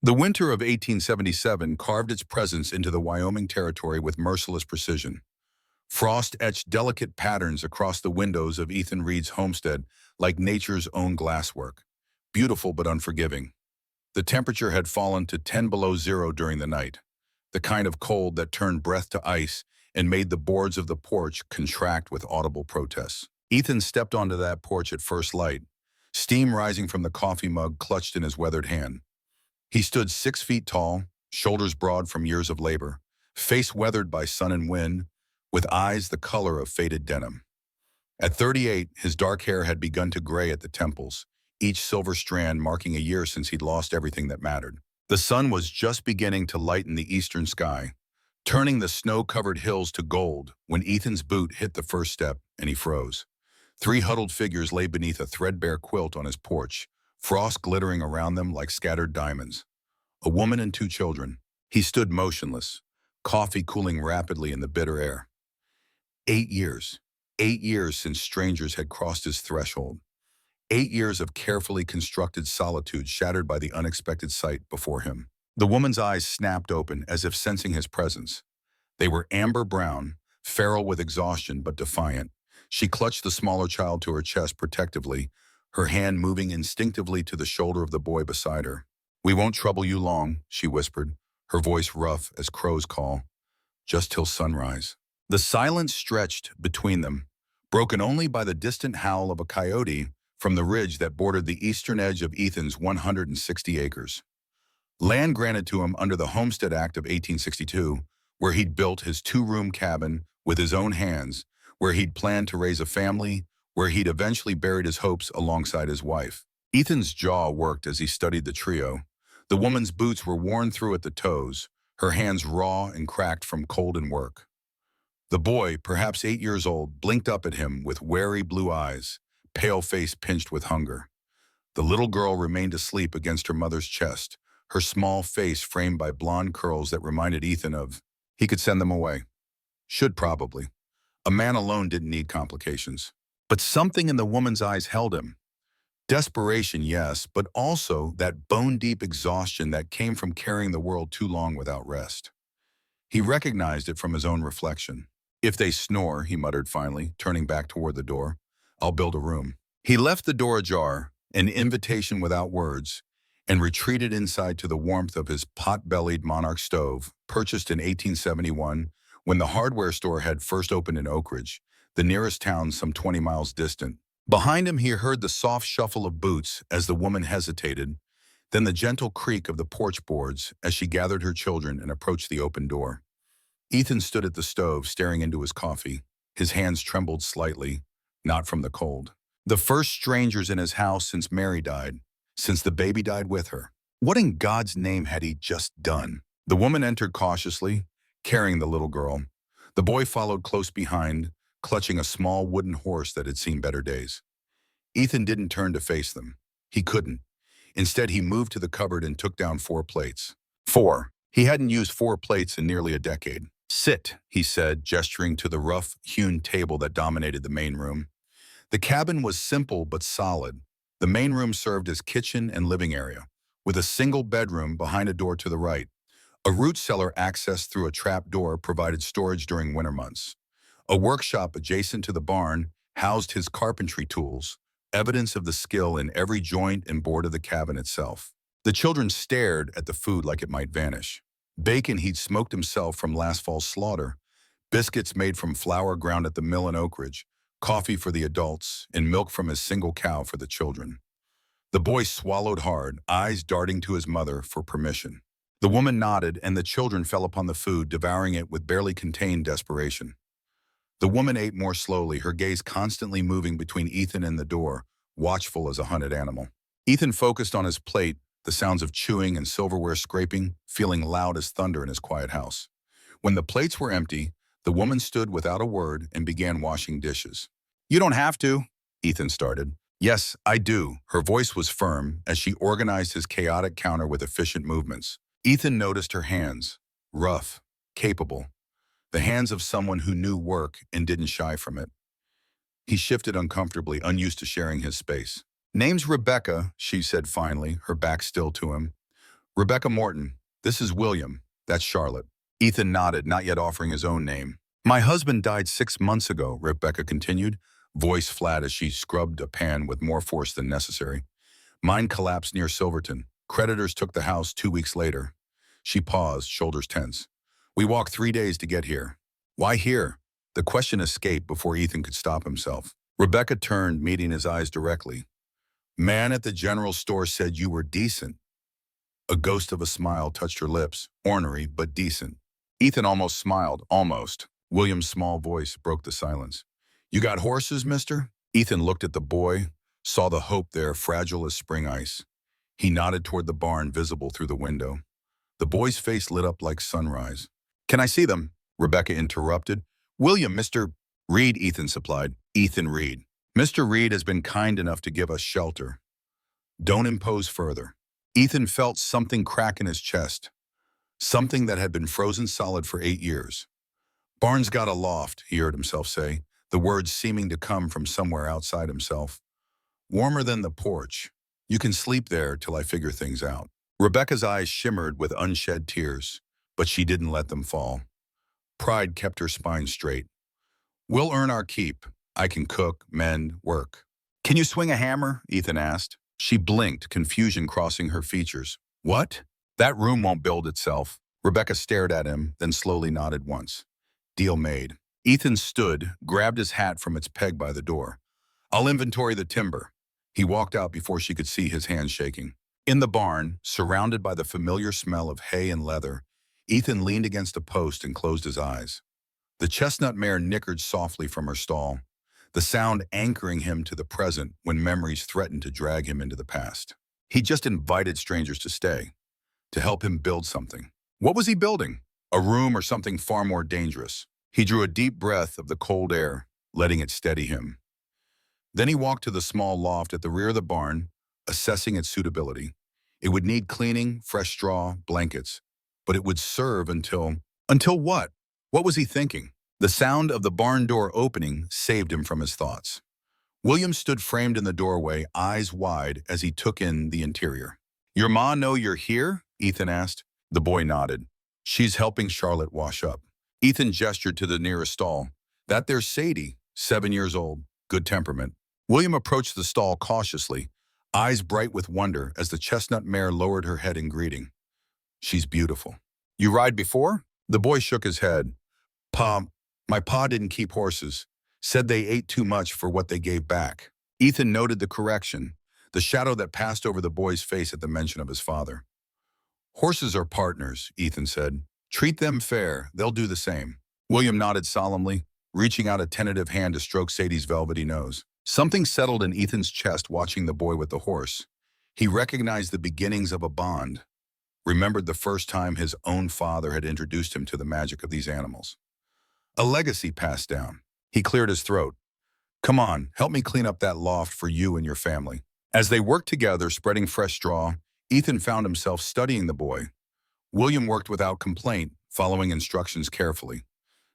The winter of 1877 carved its presence into the Wyoming territory with merciless precision. Frost etched delicate patterns across the windows of Ethan Reed's homestead like nature's own glasswork, beautiful but unforgiving. The temperature had fallen to 10 below zero during the night, the kind of cold that turned breath to ice and made the boards of the porch contract with audible protests. Ethan stepped onto that porch at first light, steam rising from the coffee mug clutched in his weathered hand. He stood 6 feet tall, shoulders broad from years of labor, face weathered by sun and wind, with eyes the color of faded denim. At 38, his dark hair had begun to gray at the temples, each silver strand marking a year since he'd lost everything that mattered. The sun was just beginning to lighten the eastern sky, turning the snow-covered hills to gold when Ethan's boot hit the first step and he froze. 3 huddled figures lay beneath a threadbare quilt on his porch, frost glittering around them like scattered diamonds. A woman and 2 children. He stood motionless, coffee cooling rapidly in the bitter air. 8 years. 8 years since strangers had crossed his threshold. 8 years of carefully constructed solitude shattered by the unexpected sight before him. The woman's eyes snapped open as if sensing his presence. They were amber brown, feral with exhaustion but defiant. She clutched the smaller child to her chest protectively, her hand moving instinctively to the shoulder of the boy beside her. "We won't trouble you long," she whispered, her voice rough as crows call. "Just till sunrise." The silence stretched between them, broken only by the distant howl of a coyote from the ridge that bordered the eastern edge of Ethan's 160 acres. Land granted to him under the Homestead Act of 1862, where he'd built his 2-room cabin with his own hands, where he'd planned to raise a family, where he'd eventually buried his hopes alongside his wife. Ethan's jaw worked as he studied the trio. The woman's boots were worn through at the toes, her hands raw and cracked from cold and work. The boy, perhaps 8 years old, blinked up at him with wary blue eyes, pale face pinched with hunger. The little girl remained asleep against her mother's chest, her small face framed by blonde curls that reminded Ethan of, he could send them away. Should probably. A man alone didn't need complications. But something in the woman's eyes held him. Desperation, yes, but also that bone-deep exhaustion that came from carrying the world too long without rest. He recognized it from his own reflection. "If they snore," he muttered finally, turning back toward the door, "I'll build a room." He left the door ajar, an invitation without words, and retreated inside to the warmth of his pot-bellied Monarch stove, purchased in 1871 when the hardware store had first opened in Oak Ridge, the nearest town some 20 miles distant. Behind him he heard the soft shuffle of boots as the woman hesitated, then the gentle creak of the porch boards as she gathered her children and approached the open door. Ethan stood at the stove, staring into his coffee. His hands trembled slightly, not from the cold. The first strangers in his house since Mary died, since the baby died with her. What in God's name had he just done? The woman entered cautiously, carrying the little girl. The boy followed close behind, clutching a small wooden horse that had seen better days. Ethan didn't turn to face them. He couldn't. Instead, he moved to the cupboard and took down 4 plates. 4. He hadn't used 4 plates in nearly a decade. "Sit," he said, gesturing to the rough-hewn table that dominated the main room. The cabin was simple but solid. The main room served as kitchen and living area, with a single bedroom behind a door to the right. A root cellar accessed through a trap door provided storage during winter months. A workshop adjacent to the barn housed his carpentry tools, evidence of the skill in every joint and board of the cabin itself. The children stared at the food like it might vanish. Bacon he'd smoked himself from last fall's slaughter, biscuits made from flour ground at the mill in Oak Ridge, coffee for the adults, and milk from his single cow for the children. The boy swallowed hard, eyes darting to his mother for permission. The woman nodded, and the children fell upon the food, devouring it with barely contained desperation. The woman ate more slowly, her gaze constantly moving between Ethan and the door, watchful as a hunted animal. Ethan focused on his plate, the sounds of chewing and silverware scraping, feeling loud as thunder in his quiet house. When the plates were empty, the woman stood without a word and began washing dishes. "You don't have to," Ethan started. "Yes, I do." Her voice was firm as she organized his chaotic counter with efficient movements. Ethan noticed her hands, rough, capable, the hands of someone who knew work and didn't shy from it. He shifted uncomfortably, unused to sharing his space. "Name's Rebecca," she said finally, her back still to him. Rebecca Morton, this is William. That's Charlotte. Ethan nodded, not yet offering his own name. My husband died 6 months ago, Rebecca continued, voice flat as she scrubbed a pan with more force than necessary. Mine collapsed near Silverton. Creditors took the house 2 weeks later. She paused, shoulders tense. We walked 3 days to get here. Why here? The question escaped before Ethan could stop himself. Rebecca turned, meeting his eyes directly. Man at the general store said you were decent. A ghost of a smile touched her lips, ornery but decent. Ethan almost smiled, almost. William's small voice broke the silence. You got horses, mister? Ethan looked at the boy, saw the hope there, fragile as spring ice. He nodded toward the barn, visible through the window. The boy's face lit up like sunrise. Can I see them? Rebecca interrupted. William, Mr. Reed, Ethan supplied. Ethan Reed. Mr. Reed has been kind enough to give us shelter. Don't impose further. Ethan felt something crack in his chest, something that had been frozen solid for 8 years. Barnes got a loft, he heard himself say, the words seeming to come from somewhere outside himself. Warmer than the porch. You can sleep there till I figure things out. Rebecca's eyes shimmered with unshed tears, but she didn't let them fall. Pride kept her spine straight. We'll earn our keep. I can cook, mend, work. Can you swing a hammer? Ethan asked. She blinked, confusion crossing her features. What? That room won't build itself. Rebecca stared at him, then slowly nodded once. Deal made. Ethan stood, grabbed his hat from its peg by the door. I'll inventory the timber. He walked out before she could see his hands shaking. In the barn, surrounded by the familiar smell of hay and leather, Ethan leaned against a post and closed his eyes. The chestnut mare nickered softly from her stall, the sound anchoring him to the present when memories threatened to drag him into the past. He just invited strangers to stay, to help him build something. What was he building? A room or something far more dangerous? He drew a deep breath of the cold air, letting it steady him. Then he walked to the small loft at the rear of the barn, assessing its suitability. It would need cleaning, fresh straw, blankets, but it would serve until what? What was he thinking? The sound of the barn door opening saved him from his thoughts. William stood framed in the doorway, eyes wide as he took in the interior. Your ma know you're here? Ethan asked. The boy nodded. She's helping Charlotte wash up. Ethan gestured to the nearest stall. That there's Sadie, 7 years old, good temperament. William approached the stall cautiously, eyes bright with wonder as the chestnut mare lowered her head in greeting. She's beautiful. You ride before? The boy shook his head. My pa didn't keep horses. Said they ate too much for what they gave back. Ethan noted the correction, the shadow that passed over the boy's face at the mention of his father. Horses are partners, Ethan said. Treat them fair, they'll do the same. William nodded solemnly, reaching out a tentative hand to stroke Sadie's velvety nose. Something settled in Ethan's chest watching the boy with the horse. He recognized the beginnings of a bond, remembered the first time his own father had introduced him to the magic of these animals. A legacy passed down. He cleared his throat. Come on, help me clean up that loft for you and your family. As they worked together, spreading fresh straw, Ethan found himself studying the boy. William worked without complaint, following instructions carefully.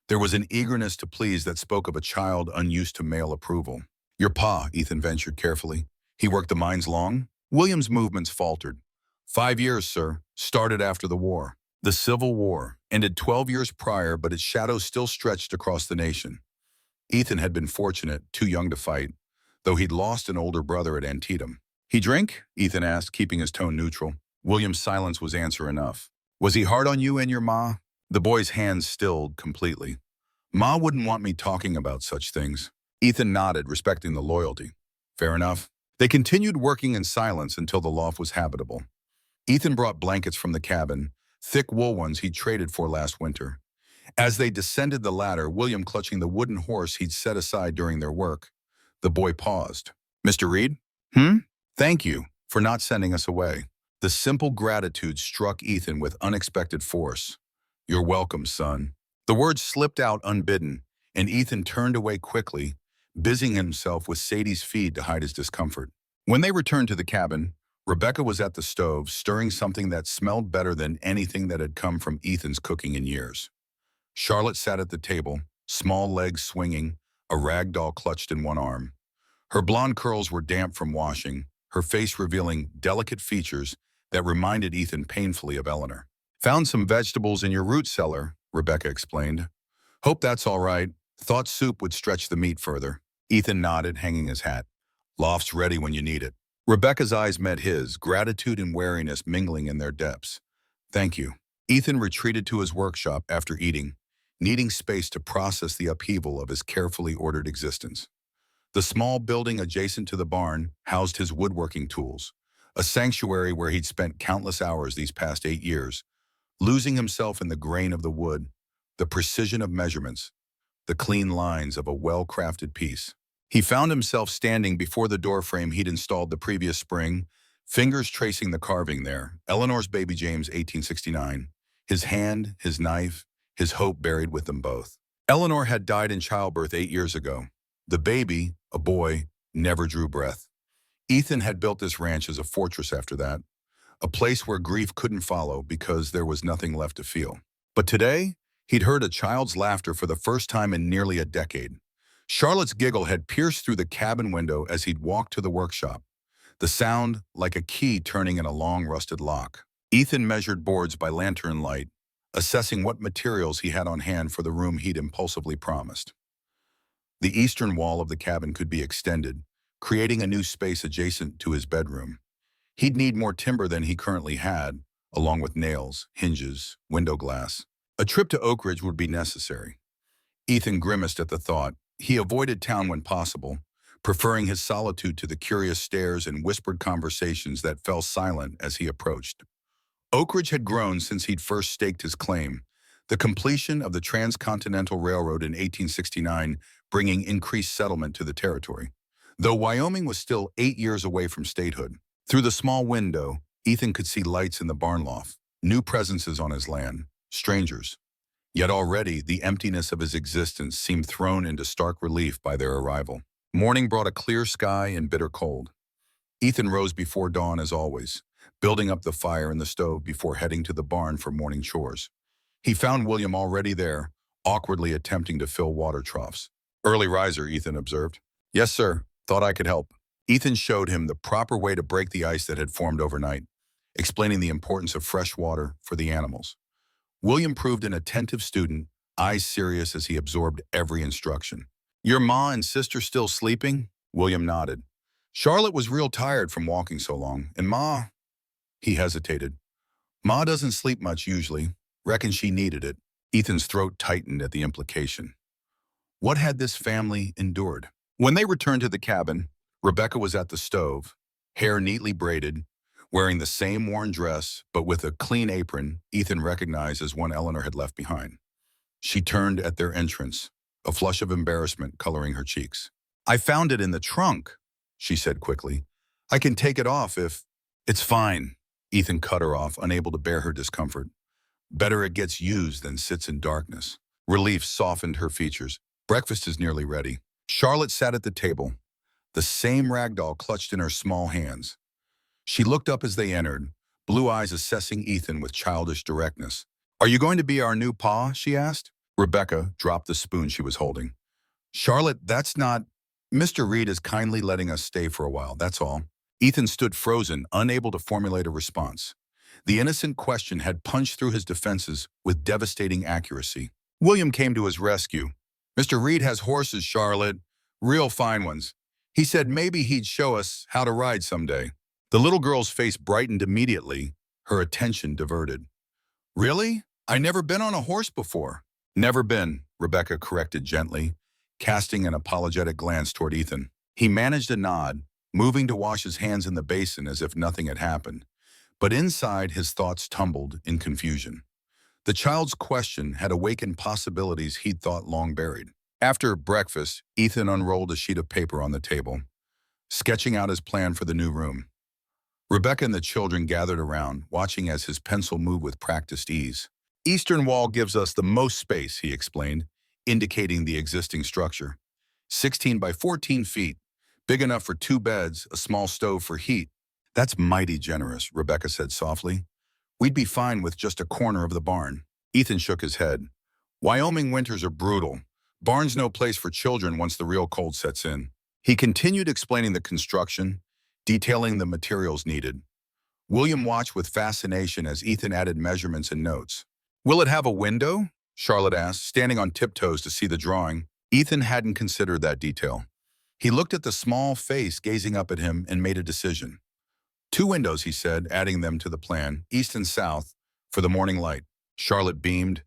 There was an eagerness to please that spoke of a child unused to male approval. Your pa, Ethan ventured carefully. He worked the mines long? William's movements faltered. 5 years, sir. Started after the war. The Civil War ended 12 years prior, but its shadow still stretched across the nation. Ethan had been fortunate, too young to fight, though he'd lost an older brother at Antietam. He drink? Ethan asked, keeping his tone neutral. William's silence was answer enough. Was he hard on you and your ma? The boy's hands stilled completely. Ma wouldn't want me talking about such things. Ethan nodded, respecting the loyalty. Fair enough. They continued working in silence until the loft was habitable. Ethan brought blankets from the cabin, thick wool ones he'd traded for last winter. As they descended the ladder, William clutching the wooden horse he'd set aside during their work, the boy paused. Mr. Reed? Thank you for not sending us away. The simple gratitude struck Ethan with unexpected force. You're welcome, son. The words slipped out unbidden, and Ethan turned away quickly, busying himself with Sadie's feed to hide his discomfort. When they returned to the cabin, Rebecca was at the stove, stirring something that smelled better than anything that had come from Ethan's cooking in years. Charlotte sat at the table, small legs swinging, a rag doll clutched in one arm. Her blonde curls were damp from washing, her face revealing delicate features that reminded Ethan painfully of Eleanor. Found some vegetables in your root cellar, Rebecca explained. Hope that's all right. Thought soup would stretch the meat further. Ethan nodded, hanging his hat. Loft's ready when you need it. Rebecca's eyes met his, gratitude and wariness mingling in their depths. Thank you. Ethan retreated to his workshop after eating, needing space to process the upheaval of his carefully ordered existence. The small building adjacent to the barn housed his woodworking tools, a sanctuary where he'd spent countless hours these past 8 years, losing himself in the grain of the wood, the precision of measurements, the clean lines of a well-crafted piece. He found himself standing before the doorframe he'd installed the previous spring, fingers tracing the carving there, Eleanor's baby James, 1869, his hand, his knife, his hope buried with them both. Eleanor had died in childbirth 8 years ago. The baby, a boy, never drew breath. Ethan had built this ranch as a fortress after that, a place where grief couldn't follow because there was nothing left to feel. But today, he'd heard a child's laughter for the first time in nearly a decade. Charlotte's giggle had pierced through the cabin window as he'd walked to the workshop, the sound like a key turning in a long rusted lock. Ethan measured boards by lantern light, assessing what materials he had on hand for the room he'd impulsively promised. The eastern wall of the cabin could be extended, creating a new space adjacent to his bedroom. He'd need more timber than he currently had, along with nails, hinges, window glass. A trip to Oak Ridge would be necessary. Ethan grimaced at the thought. He avoided town when possible, preferring his solitude to the curious stares and whispered conversations that fell silent as he approached. Oak Ridge had grown since he'd first staked his claim, the completion of the Transcontinental Railroad in 1869 bringing increased settlement to the territory. Though Wyoming was still 8 years away from statehood, through the small window, Ethan could see lights in the barn loft, new presences on his land, strangers. Yet already, the emptiness of his existence seemed thrown into stark relief by their arrival. Morning brought a clear sky and bitter cold. Ethan rose before dawn as always, building up the fire in the stove before heading to the barn for morning chores. He found William already there, awkwardly attempting to fill water troughs. Early riser, Ethan observed. Yes, sir. Thought I could help. Ethan showed him the proper way to break the ice that had formed overnight, explaining the importance of fresh water for the animals. William proved an attentive student, eyes serious as he absorbed every instruction. Your ma and sister still sleeping? William nodded. Charlotte was real tired from walking so long, and Ma... He hesitated. Ma doesn't sleep much usually. Reckon she needed it. Ethan's throat tightened at the implication. What had this family endured? When they returned to the cabin, Rebecca was at the stove, hair neatly braided, wearing the same worn dress, but with a clean apron Ethan recognized as one Eleanor had left behind. She turned at their entrance, a flush of embarrassment coloring her cheeks. I found it in the trunk, she said quickly. I can take it off if... It's fine, Ethan cut her off, unable to bear her discomfort. Better it gets used than sits in darkness. Relief softened her features. Breakfast is nearly ready. Charlotte sat at the table, the same ragdoll clutched in her small hands. She looked up as they entered, blue eyes assessing Ethan with childish directness. Are you going to be our new pa? She asked. Rebecca dropped the spoon she was holding. Charlotte, that's not... Mr. Reed is kindly letting us stay for a while, that's all. Ethan stood frozen, unable to formulate a response. The innocent question had punched through his defenses with devastating accuracy. William came to his rescue. Mr. Reed has horses, Charlotte. Real fine ones. He said maybe he'd show us how to ride someday. The little girl's face brightened immediately, her attention diverted. Really? I never been on a horse before. Never been, Rebecca corrected gently, casting an apologetic glance toward Ethan. He managed a nod, moving to wash his hands in the basin as if nothing had happened. But inside, his thoughts tumbled in confusion. The child's question had awakened possibilities he'd thought long buried. After breakfast, Ethan unrolled a sheet of paper on the table, sketching out his plan for the new room. Rebecca and the children gathered around, watching as his pencil moved with practiced ease. Eastern wall gives us the most space, he explained, indicating the existing structure. 16 by 14 feet, big enough for 2 beds, a small stove for heat. That's mighty generous, Rebecca said softly. We'd be fine with just a corner of the barn. Ethan shook his head. Wyoming winters are brutal. Barn's no place for children once the real cold sets in. He continued explaining the construction, detailing the materials needed. William watched with fascination as Ethan added measurements and notes. Will it have a window? Charlotte asked, standing on tiptoes to see the drawing. Ethan hadn't considered that detail. He looked at the small face gazing up at him and made a decision. Two windows, he said, adding them to the plan, east and south, for the morning light. Charlotte beamed.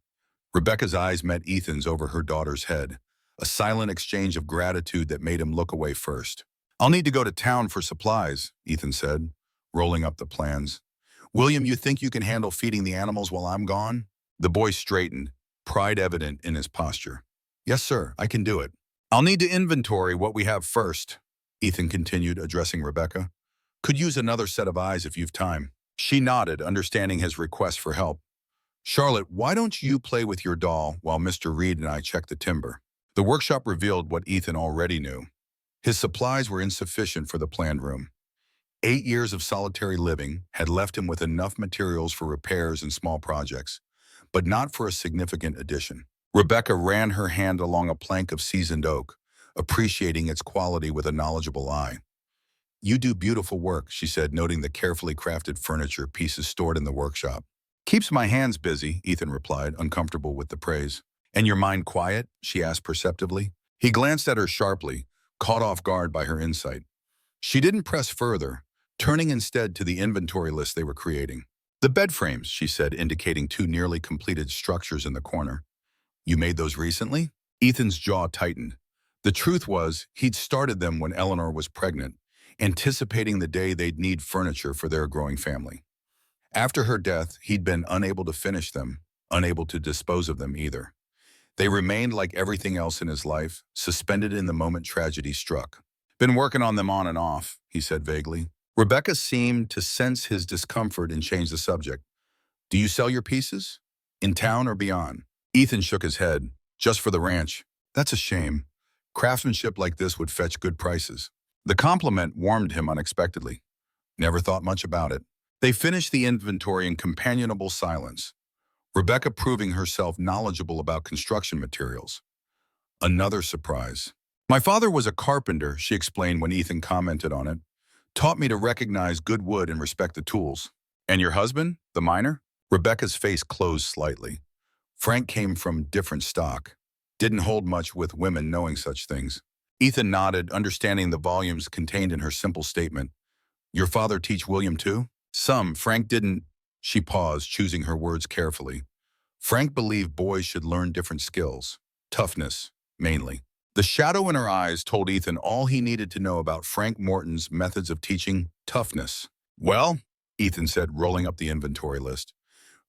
Rebecca's eyes met Ethan's over her daughter's head, a silent exchange of gratitude that made him look away first. I'll need to go to town for supplies, Ethan said, rolling up the plans. William, you think you can handle feeding the animals while I'm gone? The boy straightened, pride evident in his posture. Yes, sir, I can do it. I'll need to inventory what we have first, Ethan continued, addressing Rebecca. Could use another set of eyes if you've time. She nodded, understanding his request for help. Charlotte, why don't you play with your doll while Mr. Reed and I check the timber? The workshop revealed what Ethan already knew. His supplies were insufficient for the planned room. 8 years of solitary living had left him with enough materials for repairs and small projects, but not for a significant addition. Rebecca ran her hand along a plank of seasoned oak, appreciating its quality with a knowledgeable eye. You do beautiful work, she said, noting the carefully crafted furniture pieces stored in the workshop. Keeps my hands busy, Ethan replied, uncomfortable with the praise. And your mind quiet? She asked perceptively. He glanced at her sharply, caught off guard by her insight. She didn't press further, turning instead to the inventory list they were creating. The bed frames, she said, indicating two nearly completed structures in the corner. You made those recently? Ethan's jaw tightened. The truth was, he'd started them when Eleanor was pregnant, anticipating the day they'd need furniture for their growing family. After her death, he'd been unable to finish them, unable to dispose of them either. They remained like everything else in his life, suspended in the moment tragedy struck. Been working on them on and off, he said vaguely. Rebecca seemed to sense his discomfort and changed the subject. Do you sell your pieces? In town or beyond? Ethan shook his head. Just for the ranch. That's a shame. Craftsmanship like this would fetch good prices. The compliment warmed him unexpectedly. Never thought much about it. They finished the inventory in companionable silence, Rebecca proving herself knowledgeable about construction materials. Another surprise. My father was a carpenter, she explained when Ethan commented on it. Taught me to recognize good wood and respect the tools. And your husband, the miner? Rebecca's face closed slightly. Frank came from different stock. Didn't hold much with women knowing such things. Ethan nodded, understanding the volumes contained in her simple statement. Your father teach William too? Some. Frank didn't. She paused, choosing her words carefully. Frank believed boys should learn different skills. Toughness, mainly. The shadow in her eyes told Ethan all he needed to know about Frank Morton's methods of teaching toughness. Well, Ethan said, rolling up the inventory list.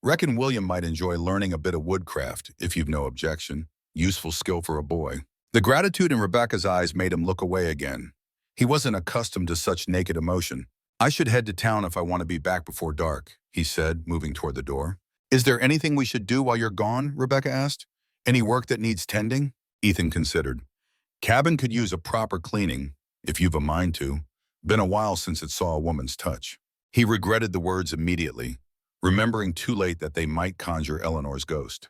Reckon William might enjoy learning a bit of woodcraft, if you've no objection. Useful skill for a boy. The gratitude in Rebecca's eyes made him look away again. He wasn't accustomed to such naked emotion. I should head to town if I want to be back before dark, he said, moving toward the door. Is there anything we should do while you're gone? Rebecca asked. Any work that needs tending? Ethan considered. Cabin could use a proper cleaning, if you've a mind to. Been a while since it saw a woman's touch. He regretted the words immediately, remembering too late that they might conjure Eleanor's ghost.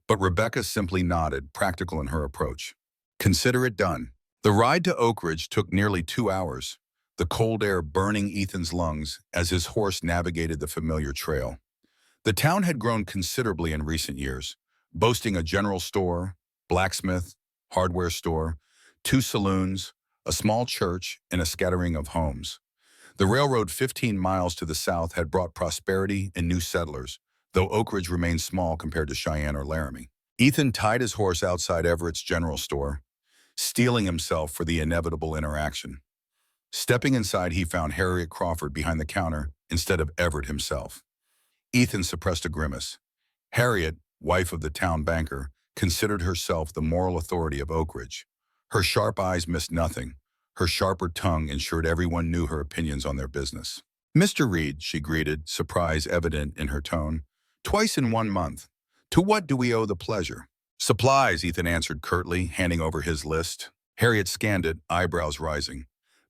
But Rebecca simply nodded, practical in her approach. Consider it done. The ride to Oak Ridge took nearly 2 hours, the cold air burning Ethan's lungs as his horse navigated the familiar trail. The town had grown considerably in recent years, boasting a general store, blacksmith, hardware store, 2 saloons, a small church, and a scattering of homes. The railroad 15 miles to the south had brought prosperity and new settlers, though Oak Ridge remained small compared to Cheyenne or Laramie. Ethan tied his horse outside Everett's general store, steeling himself for the inevitable interaction. Stepping inside, he found Harriet Crawford behind the counter instead of Everett himself. Ethan suppressed a grimace. Harriet, wife of the town banker, considered herself the moral authority of Oak Ridge. Her sharp eyes missed nothing. Her sharper tongue ensured everyone knew her opinions on their business. Mr. Reed, she greeted, surprise evident in her tone. Twice in 1 month. To what do we owe the pleasure? Supplies, Ethan answered curtly, handing over his list. Harriet scanned it, eyebrows rising.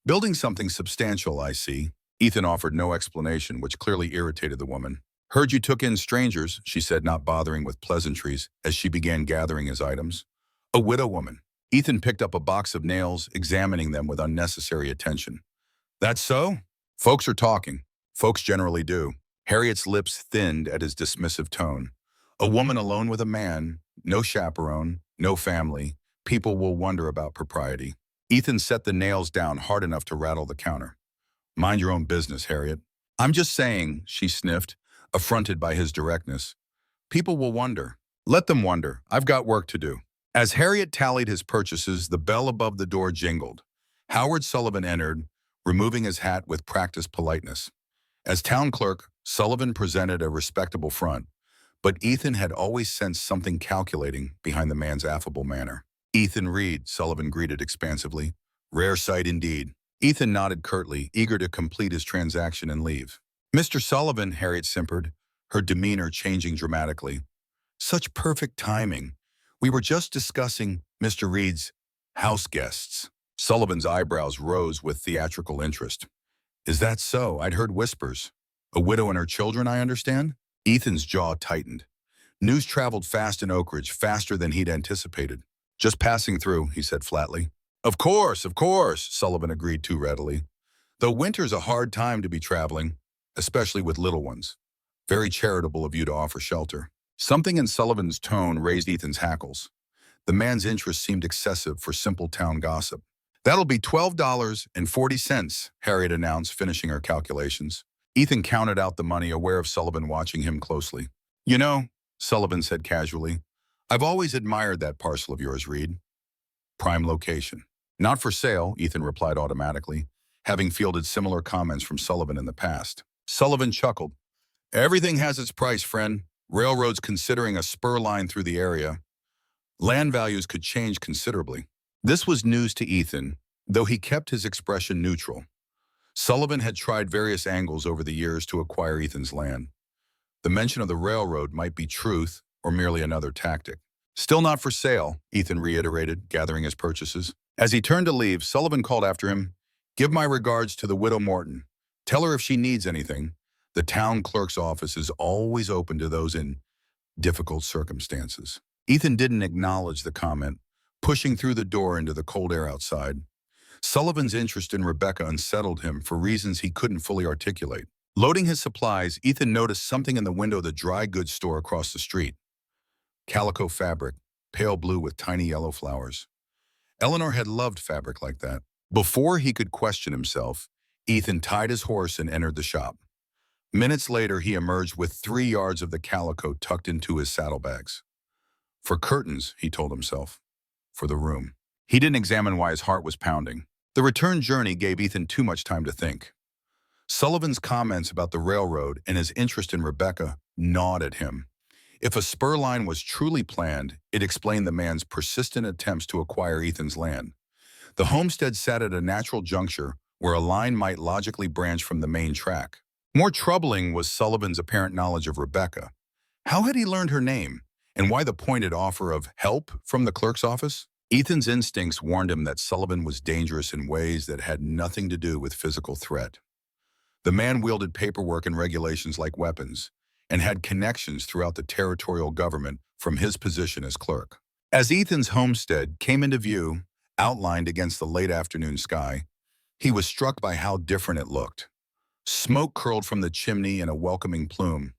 Building something substantial, I see. Ethan offered no explanation, which clearly irritated the woman. Heard you took in strangers, she said, not bothering with pleasantries, as she began gathering his items. A widow woman. Ethan picked up a box of nails, examining them with unnecessary attention. That's so? Folks are talking. Folks generally do. Harriet's lips thinned at his dismissive tone. A woman alone with a man, no chaperone, no family. People will wonder about propriety. Ethan set the nails down hard enough to rattle the counter. Mind your own business, Harriet. I'm just saying, she sniffed, affronted by his directness. People will wonder. Let them wonder. I've got work to do. As Harriet tallied his purchases, the bell above the door jingled. Howard Sullivan entered, removing his hat with practiced politeness. As town clerk, Sullivan presented a respectable front, but Ethan had always sensed something calculating behind the man's affable manner. Ethan Reed, Sullivan greeted expansively. Rare sight indeed. Ethan nodded curtly, eager to complete his transaction and leave. Mr. Sullivan, Harriet simpered, her demeanor changing dramatically. Such perfect timing. We were just discussing Mr. Reed's house guests. Sullivan's eyebrows rose with theatrical interest. Is that so? I'd heard whispers. A widow and her children, I understand? Ethan's jaw tightened. News traveled fast in Oak Ridge, faster than he'd anticipated. Just passing through, he said flatly. Of course, Sullivan agreed too readily. Though winter's a hard time to be traveling, especially with little ones. Very charitable of you to offer shelter. Something in Sullivan's tone raised Ethan's hackles. The man's interest seemed excessive for simple town gossip. That'll be $12.40, Harriet announced, finishing her calculations. Ethan counted out the money, aware of Sullivan watching him closely. You know, Sullivan said casually, I've always admired that parcel of yours, Reed. Prime location. Not for sale, Ethan replied automatically, having fielded similar comments from Sullivan in the past. Sullivan chuckled. Everything has its price, friend. Railroads considering a spur line through the area. Land values could change considerably. This was news to Ethan, though he kept his expression neutral. Sullivan had tried various angles over the years to acquire Ethan's land. The mention of the railroad might be truth or merely another tactic. Still not for sale, Ethan reiterated, gathering his purchases. As he turned to leave, Sullivan called after him, Give my regards to the widow Morton. Tell her if she needs anything. The town clerk's office is always open to those in difficult circumstances. Ethan didn't acknowledge the comment, pushing through the door into the cold air outside. Sullivan's interest in Rebecca unsettled him for reasons he couldn't fully articulate. Loading his supplies, Ethan noticed something in the window of the dry goods store across the street. Calico fabric, pale blue with tiny yellow flowers. Eleanor had loved fabric like that. Before he could question himself, Ethan tied his horse and entered the shop. Minutes later, he emerged with 3 yards of the calico tucked into his saddlebags. For curtains, he told himself. For the room. He didn't examine why his heart was pounding. The return journey gave Ethan too much time to think. Sullivan's comments about the railroad and his interest in Rebecca gnawed at him. If a spur line was truly planned, it explained the man's persistent attempts to acquire Ethan's land. The homestead sat at a natural juncture where a line might logically branch from the main track. More troubling was Sullivan's apparent knowledge of Rebecca. How had he learned her name, and why the pointed offer of help from the clerk's office? Ethan's instincts warned him that Sullivan was dangerous in ways that had nothing to do with physical threat. The man wielded paperwork and regulations like weapons, and had connections throughout the territorial government from his position as clerk. As Ethan's homestead came into view, outlined against the late afternoon sky, he was struck by how different it looked. Smoke curled from the chimney in a welcoming plume.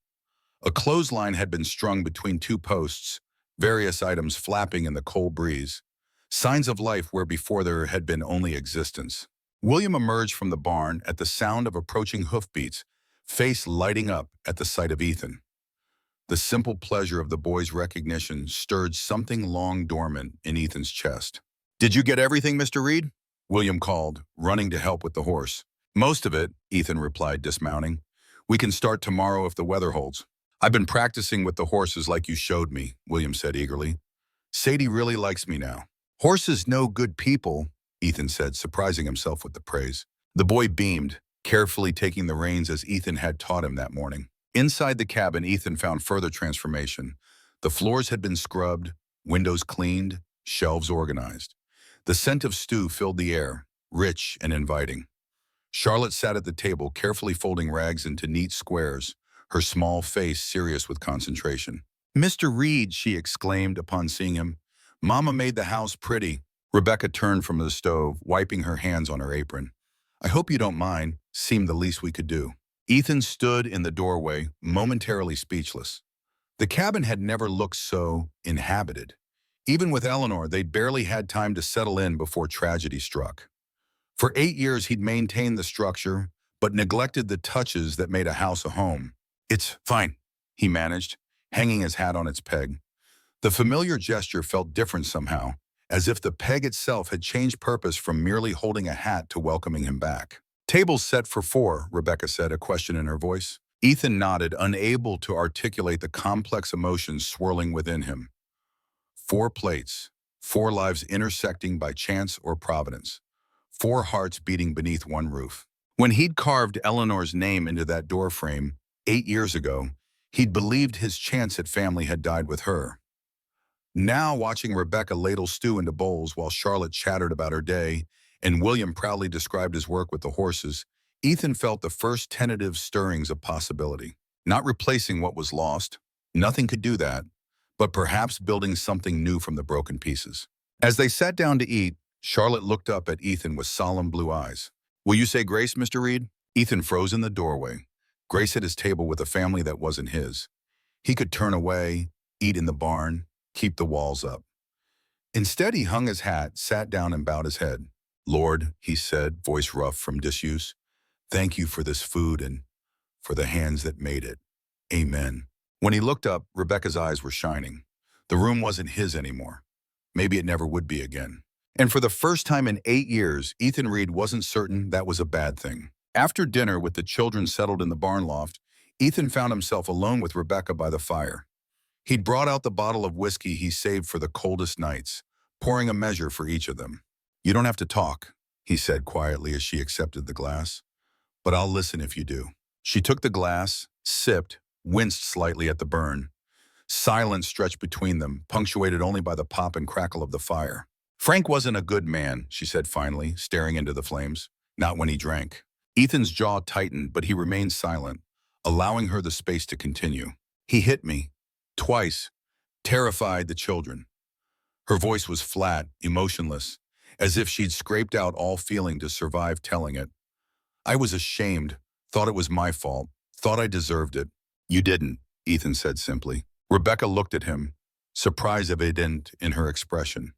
A clothesline had been strung between 2 posts, various items flapping in the cold breeze. Signs of life where before there had been only existence. William emerged from the barn at the sound of approaching hoofbeats, face lighting up at the sight of Ethan. The simple pleasure of the boy's recognition stirred something long dormant in Ethan's chest. Did you get everything, Mr. Reed? William called, running to help with the horse. Most of it, Ethan replied, dismounting. We can start tomorrow if the weather holds. I've been practicing with the horses like you showed me, William said eagerly. Sadie really likes me now. Horses know good people, Ethan said, surprising himself with the praise. The boy beamed, carefully taking the reins as Ethan had taught him that morning. Inside the cabin, Ethan found further transformation. The floors had been scrubbed, windows cleaned, shelves organized. The scent of stew filled the air, rich and inviting. Charlotte sat at the table, carefully folding rags into neat squares, her small face serious with concentration. Mr. Reed, she exclaimed upon seeing him. Mama made the house pretty. Rebecca turned from the stove, wiping her hands on her apron. I hope you don't mind, seemed the least we could do. Ethan stood in the doorway, momentarily speechless. The cabin had never looked so inhabited. Even with Eleanor, they'd barely had time to settle in before tragedy struck. For 8 years, he'd maintained the structure, but neglected the touches that made a house a home. "It's fine," he managed, hanging his hat on its peg. The familiar gesture felt different somehow, as if the peg itself had changed purpose from merely holding a hat to welcoming him back. "Table's set for 4, Rebecca said, a question in her voice. Ethan nodded, unable to articulate the complex emotions swirling within him. 4 plates, 4 lives intersecting by chance or providence. 4 hearts beating beneath one roof. When he'd carved Eleanor's name into that doorframe 8 years ago, he'd believed his chance at family had died with her. Now, watching Rebecca ladle stew into bowls while Charlotte chattered about her day and William proudly described his work with the horses, Ethan felt the first tentative stirrings of possibility. Not replacing what was lost, nothing could do that, but perhaps building something new from the broken pieces. As they sat down to eat, Charlotte looked up at Ethan with solemn blue eyes. "Will you say grace, Mr. Reed?" Ethan froze in the doorway. Grace at his table with a family that wasn't his. He could turn away, eat in the barn, keep the walls up. Instead, he hung his hat, sat down, and bowed his head. "Lord," he said, voice rough from disuse, "thank you for this food and for the hands that made it. Amen." When he looked up, Rebecca's eyes were shining. The room wasn't his anymore. Maybe it never would be again. And for the first time in 8 years, Ethan Reed wasn't certain that was a bad thing. After dinner, with the children settled in the barn loft, Ethan found himself alone with Rebecca by the fire. He'd brought out the bottle of whiskey he saved for the coldest nights, pouring a measure for each of them. "You don't have to talk," he said quietly as she accepted the glass, "but I'll listen if you do." She took the glass, sipped, winced slightly at the burn. Silence stretched between them, punctuated only by the pop and crackle of the fire. "Frank wasn't a good man," she said finally, staring into the flames. "Not when he drank." Ethan's jaw tightened, but he remained silent, allowing her the space to continue. "He hit me. Twice. Terrified the children." Her voice was flat, emotionless, as if she'd scraped out all feeling to survive telling it. "I was ashamed, thought it was my fault, thought I deserved it." "You didn't," Ethan said simply. Rebecca looked at him, surprise evident in her expression.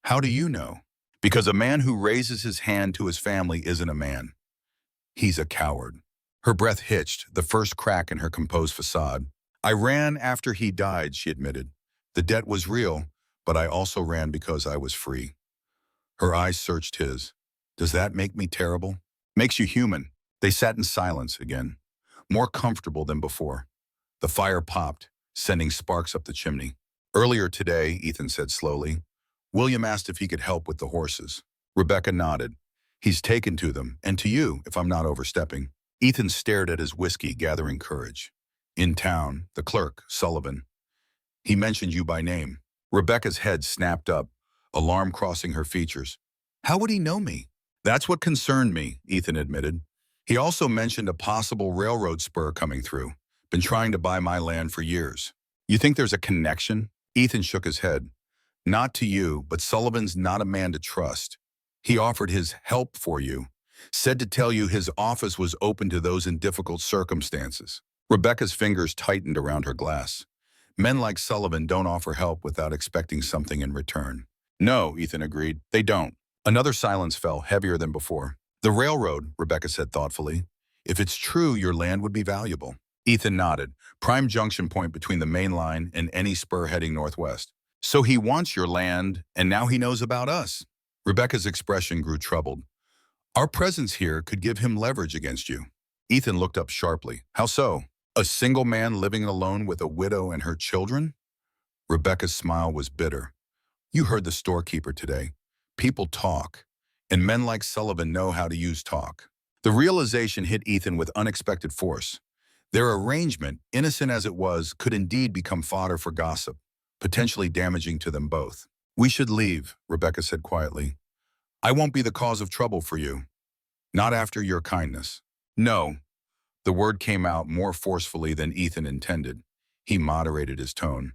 "How do you know?" "Because a man who raises his hand to his family isn't a man. He's a coward." Her breath hitched, the first crack in her composed facade. "I ran after he died," she admitted. "The debt was real, but I also ran because I was free." Her eyes searched his. "Does that make me terrible?" "Makes you human." They sat in silence again, more comfortable than before. The fire popped, sending sparks up the chimney. "Earlier today," Ethan said slowly, "William asked if he could help with the horses." Rebecca nodded. "He's taken to them, and to you, if I'm not overstepping." Ethan stared at his whiskey, gathering courage. "In town, the clerk, Sullivan. He mentioned you by name." Rebecca's head snapped up, alarm crossing her features. "How would he know me?" "That's what concerned me," Ethan admitted. "He also mentioned a possible railroad spur coming through. Been trying to buy my land for years." "You think there's a connection?" Ethan shook his head. "Not to you, but Sullivan's not a man to trust. He offered his help for you. Said to tell you his office was open to those in difficult circumstances." Rebecca's fingers tightened around her glass. "Men like Sullivan don't offer help without expecting something in return." "No," Ethan agreed, "they don't." Another silence fell, heavier than before. "The railroad," Rebecca said thoughtfully. "If it's true, your land would be valuable." Ethan nodded. "Prime junction point between the main line and any spur heading northwest." "So he wants your land, and now he knows about us." Rebecca's expression grew troubled. "Our presence here could give him leverage against you." Ethan looked up sharply. "How so? A single man living alone with a widow and her children?" Rebecca's smile was bitter. "You heard the storekeeper today. People talk, and men like Sullivan know how to use talk." The realization hit Ethan with unexpected force. Their arrangement, innocent as it was, could indeed become fodder for gossip, potentially damaging to them both. "We should leave," Rebecca said quietly. "I won't be the cause of trouble for you. Not after your kindness." "No." The word came out more forcefully than Ethan intended. He moderated his tone.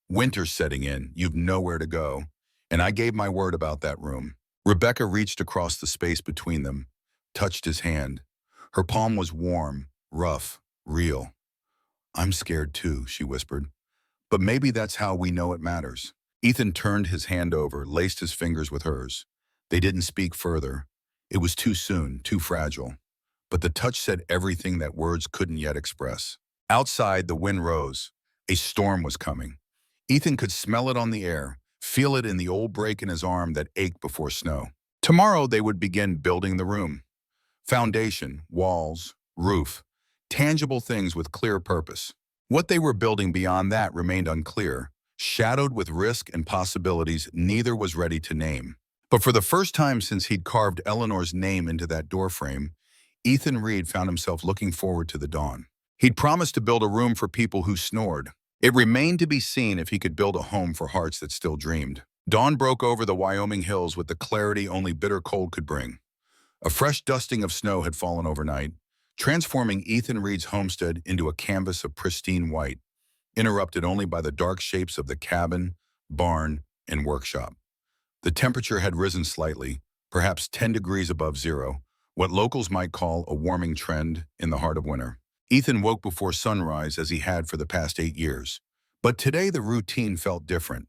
"Winter's setting in, you've nowhere to go, and I gave my word about that room." Rebecca reached across the space between them, touched his hand. Her palm was warm, rough, real. "I'm scared too," she whispered. "But maybe that's how we know it matters." Ethan turned his hand over, laced his fingers with hers. They didn't speak further. It was too soon, too fragile. But the touch said everything that words couldn't yet express. Outside, the wind rose. A storm was coming. Ethan could smell it on the air, feel it in the old break in his arm that ached before snow. Tomorrow they would begin building the room. Foundation, walls, roof, tangible things with clear purpose. What they were building beyond that remained unclear, shadowed with risk and possibilities neither was ready to name. But for the first time since he'd carved Eleanor's name into that doorframe, Ethan Reed found himself looking forward to the dawn. He'd promised to build a room for people who snored. It remained to be seen if he could build a home for hearts that still dreamed. Dawn broke over the Wyoming hills with the clarity only bitter cold could bring. A fresh dusting of snow had fallen overnight, transforming Ethan Reed's homestead into a canvas of pristine white, interrupted only by the dark shapes of the cabin, barn, and workshop. The temperature had risen slightly, perhaps 10 degrees above zero, what locals might call a warming trend in the heart of winter. Ethan woke before sunrise as he had for the past 8 years. But today the routine felt different.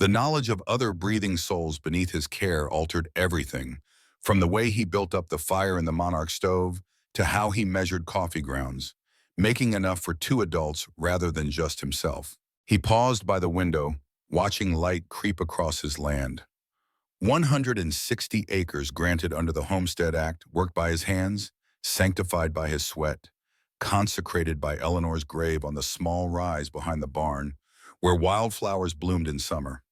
The knowledge of other breathing souls beneath his care altered everything, from the way he built up the fire in the Monarch stove to how he measured coffee grounds, making enough for 2 adults rather than just himself. He paused by the window, watching light creep across his land. 160 acres granted under the Homestead Act, worked by his hands, sanctified by his sweat, consecrated by Eleanor's grave on the small rise behind the barn, where wildflowers bloomed in summer.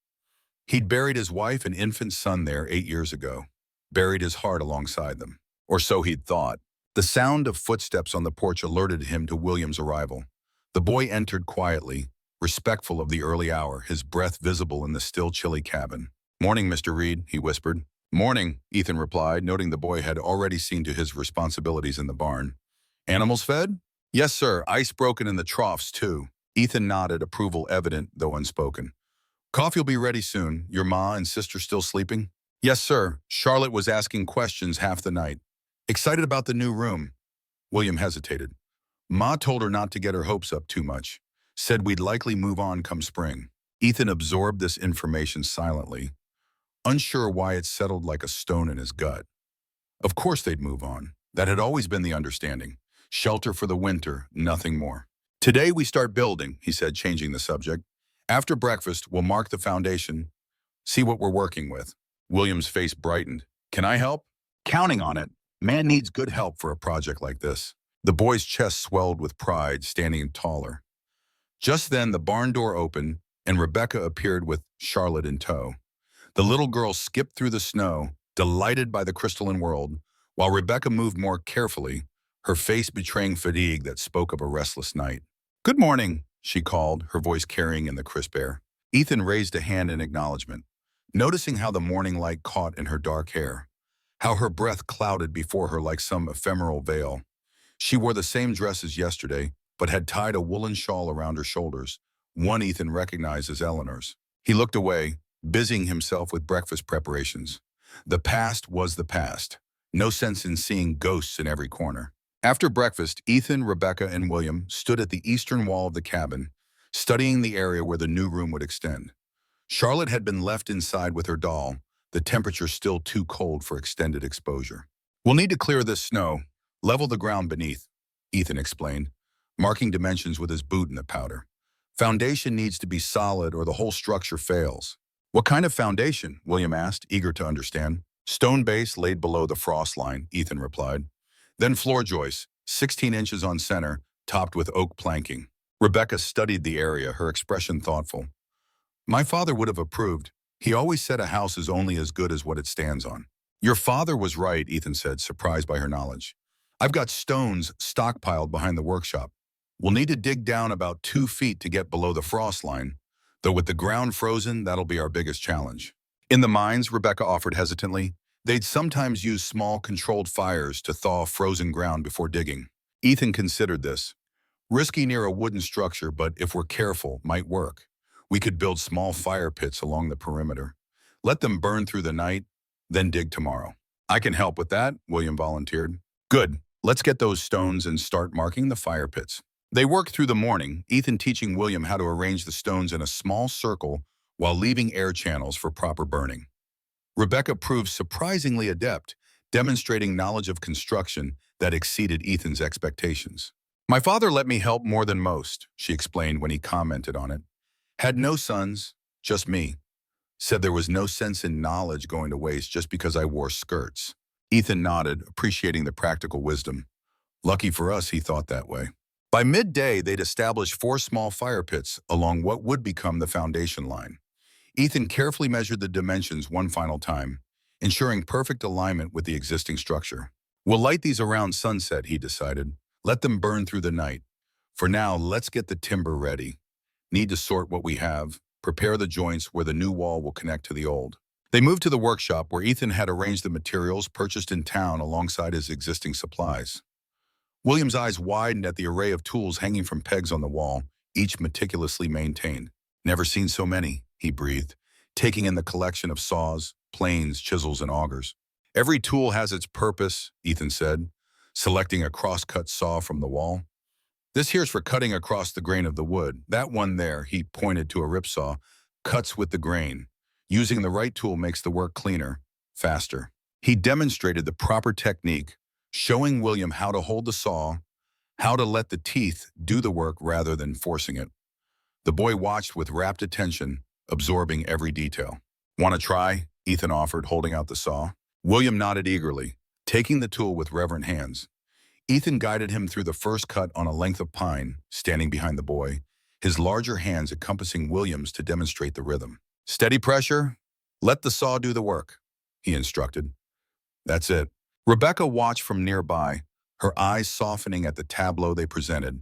He'd buried his wife and infant son there 8 years ago, buried his heart alongside them. Or so he'd thought. The sound of footsteps on the porch alerted him to William's arrival. The boy entered quietly, respectful of the early hour, his breath visible in the still chilly cabin. "Morning, Mr. Reed," he whispered. "Morning," Ethan replied, noting the boy had already seen to his responsibilities in the barn. "Animals fed?" "Yes, sir. Ice broken in the troughs, too." Ethan nodded, approval evident, though unspoken. "Coffee'll be ready soon. Your ma and sister still sleeping?" "Yes, sir. Charlotte was asking questions half the night. Excited about the new room." William hesitated. "Ma told her not to get her hopes up too much. Said we'd likely move on come spring." Ethan absorbed this information silently, unsure why it settled like a stone in his gut. Of course they'd move on. That had always been the understanding. Shelter for the winter, nothing more. "Today we start building," he said, changing the subject. "After breakfast, we'll mark the foundation, see what we're working with." William's face brightened. "Can I help?" "Counting on it. Man needs good help for a project like this." The boy's chest swelled with pride, standing taller. Just then, the barn door opened, and Rebecca appeared with Charlotte in tow. The little girl skipped through the snow, delighted by the crystalline world, while Rebecca moved more carefully, her face betraying fatigue that spoke of a restless night. "Good morning," she called, her voice carrying in the crisp air. Ethan raised a hand in acknowledgement, noticing how the morning light caught in her dark hair, how her breath clouded before her like some ephemeral veil. She wore the same dress as yesterday, but had tied a woolen shawl around her shoulders, one Ethan recognized as Eleanor's. He looked away, busying himself with breakfast preparations. The past was the past. No sense in seeing ghosts in every corner. After breakfast, Ethan, Rebecca, and William stood at the eastern wall of the cabin, studying the area where the new room would extend. Charlotte had been left inside with her doll, the temperature still too cold for extended exposure. "We'll need to clear this snow, level the ground beneath," Ethan explained, marking dimensions with his boot in the powder. "Foundation needs to be solid or the whole structure fails." "What kind of foundation?" William asked, eager to understand. "Stone base laid below the frost line," Ethan replied. "Then floor joists, 16 inches on center, topped with oak planking." Rebecca studied the area, her expression thoughtful. "My father would have approved. He always said a house is only as good as what it stands on." "Your father was right," Ethan said, surprised by her knowledge. "I've got stones stockpiled behind the workshop. We'll need to dig down about 2 feet to get below the frost line, though with the ground frozen, that'll be our biggest challenge." "In the mines," Rebecca offered hesitantly, "they'd sometimes use small controlled fires to thaw frozen ground before digging." Ethan considered this. Risky near a wooden structure, but if we're careful, might work. We could build small fire pits along the perimeter. Let them burn through the night, then dig tomorrow. "I can help with that," William volunteered. "Good." Let's get those stones and start marking the fire pits. They worked through the morning, Ethan teaching William how to arrange the stones in a small circle while leaving air channels for proper burning. Rebecca proved surprisingly adept, demonstrating knowledge of construction that exceeded Ethan's expectations. My father let me help more than most, she explained when he commented on it. Had no sons, just me. Said there was no sense in knowledge going to waste just because I wore skirts. Ethan nodded, appreciating the practical wisdom. Lucky for us, he thought that way. By midday, they'd established 4 small fire pits along what would become the foundation line. Ethan carefully measured the dimensions one final time, ensuring perfect alignment with the existing structure. We'll light these around sunset, he decided. Let them burn through the night. For now, let's get the timber ready. Need to sort what we have, prepare the joints where the new wall will connect to the old. They moved to the workshop where Ethan had arranged the materials purchased in town alongside his existing supplies. William's eyes widened at the array of tools hanging from pegs on the wall, each meticulously maintained. Never seen so many, he breathed, taking in the collection of saws, planes, chisels, and augers. Every tool has its purpose, Ethan said, selecting a cross-cut saw from the wall. This here's for cutting across the grain of the wood. That one there, he pointed to a ripsaw, cuts with the grain. Using the right tool makes the work cleaner, faster. He demonstrated the proper technique, showing William how to hold the saw, how to let the teeth do the work rather than forcing it. The boy watched with rapt attention, absorbing every detail. Want to try? Ethan offered, holding out the saw. William nodded eagerly, taking the tool with reverent hands. Ethan guided him through the first cut on a length of pine, standing behind the boy, his larger hands encompassing William's to demonstrate the rhythm. Steady pressure. Let the saw do the work, he instructed. That's it. Rebecca watched from nearby, her eyes softening at the tableau they presented.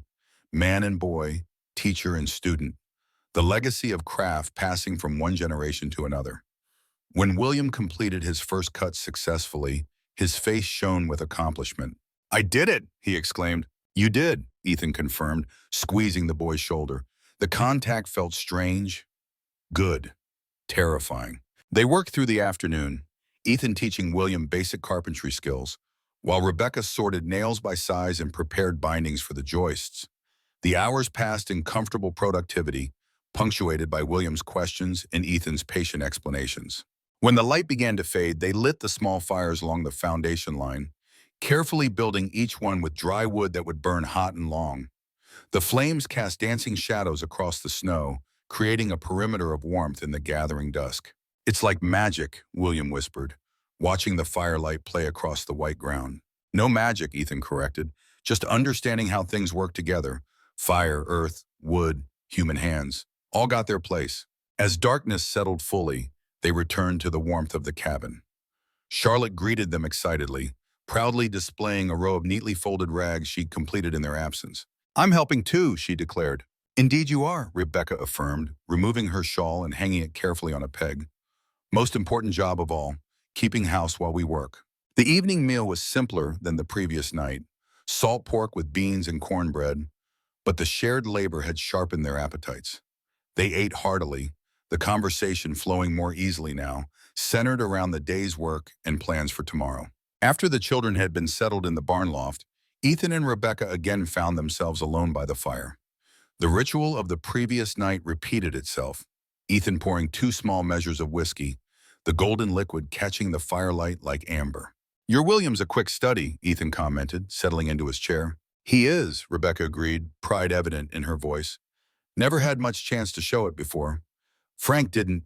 Man and boy, teacher and student, the legacy of craft passing from one generation to another. When William completed his first cut successfully, his face shone with accomplishment. I did it, he exclaimed. You did, Ethan confirmed, squeezing the boy's shoulder. The contact felt strange, good, terrifying. They worked through the afternoon, Ethan teaching William basic carpentry skills, while Rebecca sorted nails by size and prepared bindings for the joists. The hours passed in comfortable productivity, punctuated by William's questions and Ethan's patient explanations. When the light began to fade, they lit the small fires along the foundation line, carefully building each one with dry wood that would burn hot and long. The flames cast dancing shadows across the snow, creating a perimeter of warmth in the gathering dusk. It's like magic, William whispered, watching the firelight play across the white ground. No magic, Ethan corrected, just understanding how things work together. Fire, earth, wood, human hands, all got their place. As darkness settled fully, they returned to the warmth of the cabin. Charlotte greeted them excitedly, proudly displaying a row of neatly folded rags she'd completed in their absence. I'm helping too, she declared. Indeed you are, Rebecca affirmed, removing her shawl and hanging it carefully on a peg. Most important job of all, keeping house while we work. The evening meal was simpler than the previous night, salt pork with beans and cornbread, but the shared labor had sharpened their appetites. They ate heartily, the conversation flowing more easily now, centered around the day's work and plans for tomorrow. After the children had been settled in the barn loft, Ethan and Rebecca again found themselves alone by the fire. The ritual of the previous night repeated itself, Ethan pouring 2 small measures of whiskey, the golden liquid catching the firelight like amber. Your William's a quick study, Ethan commented, settling into his chair. He is, Rebecca agreed, pride evident in her voice. Never had much chance to show it before. Frank didn't,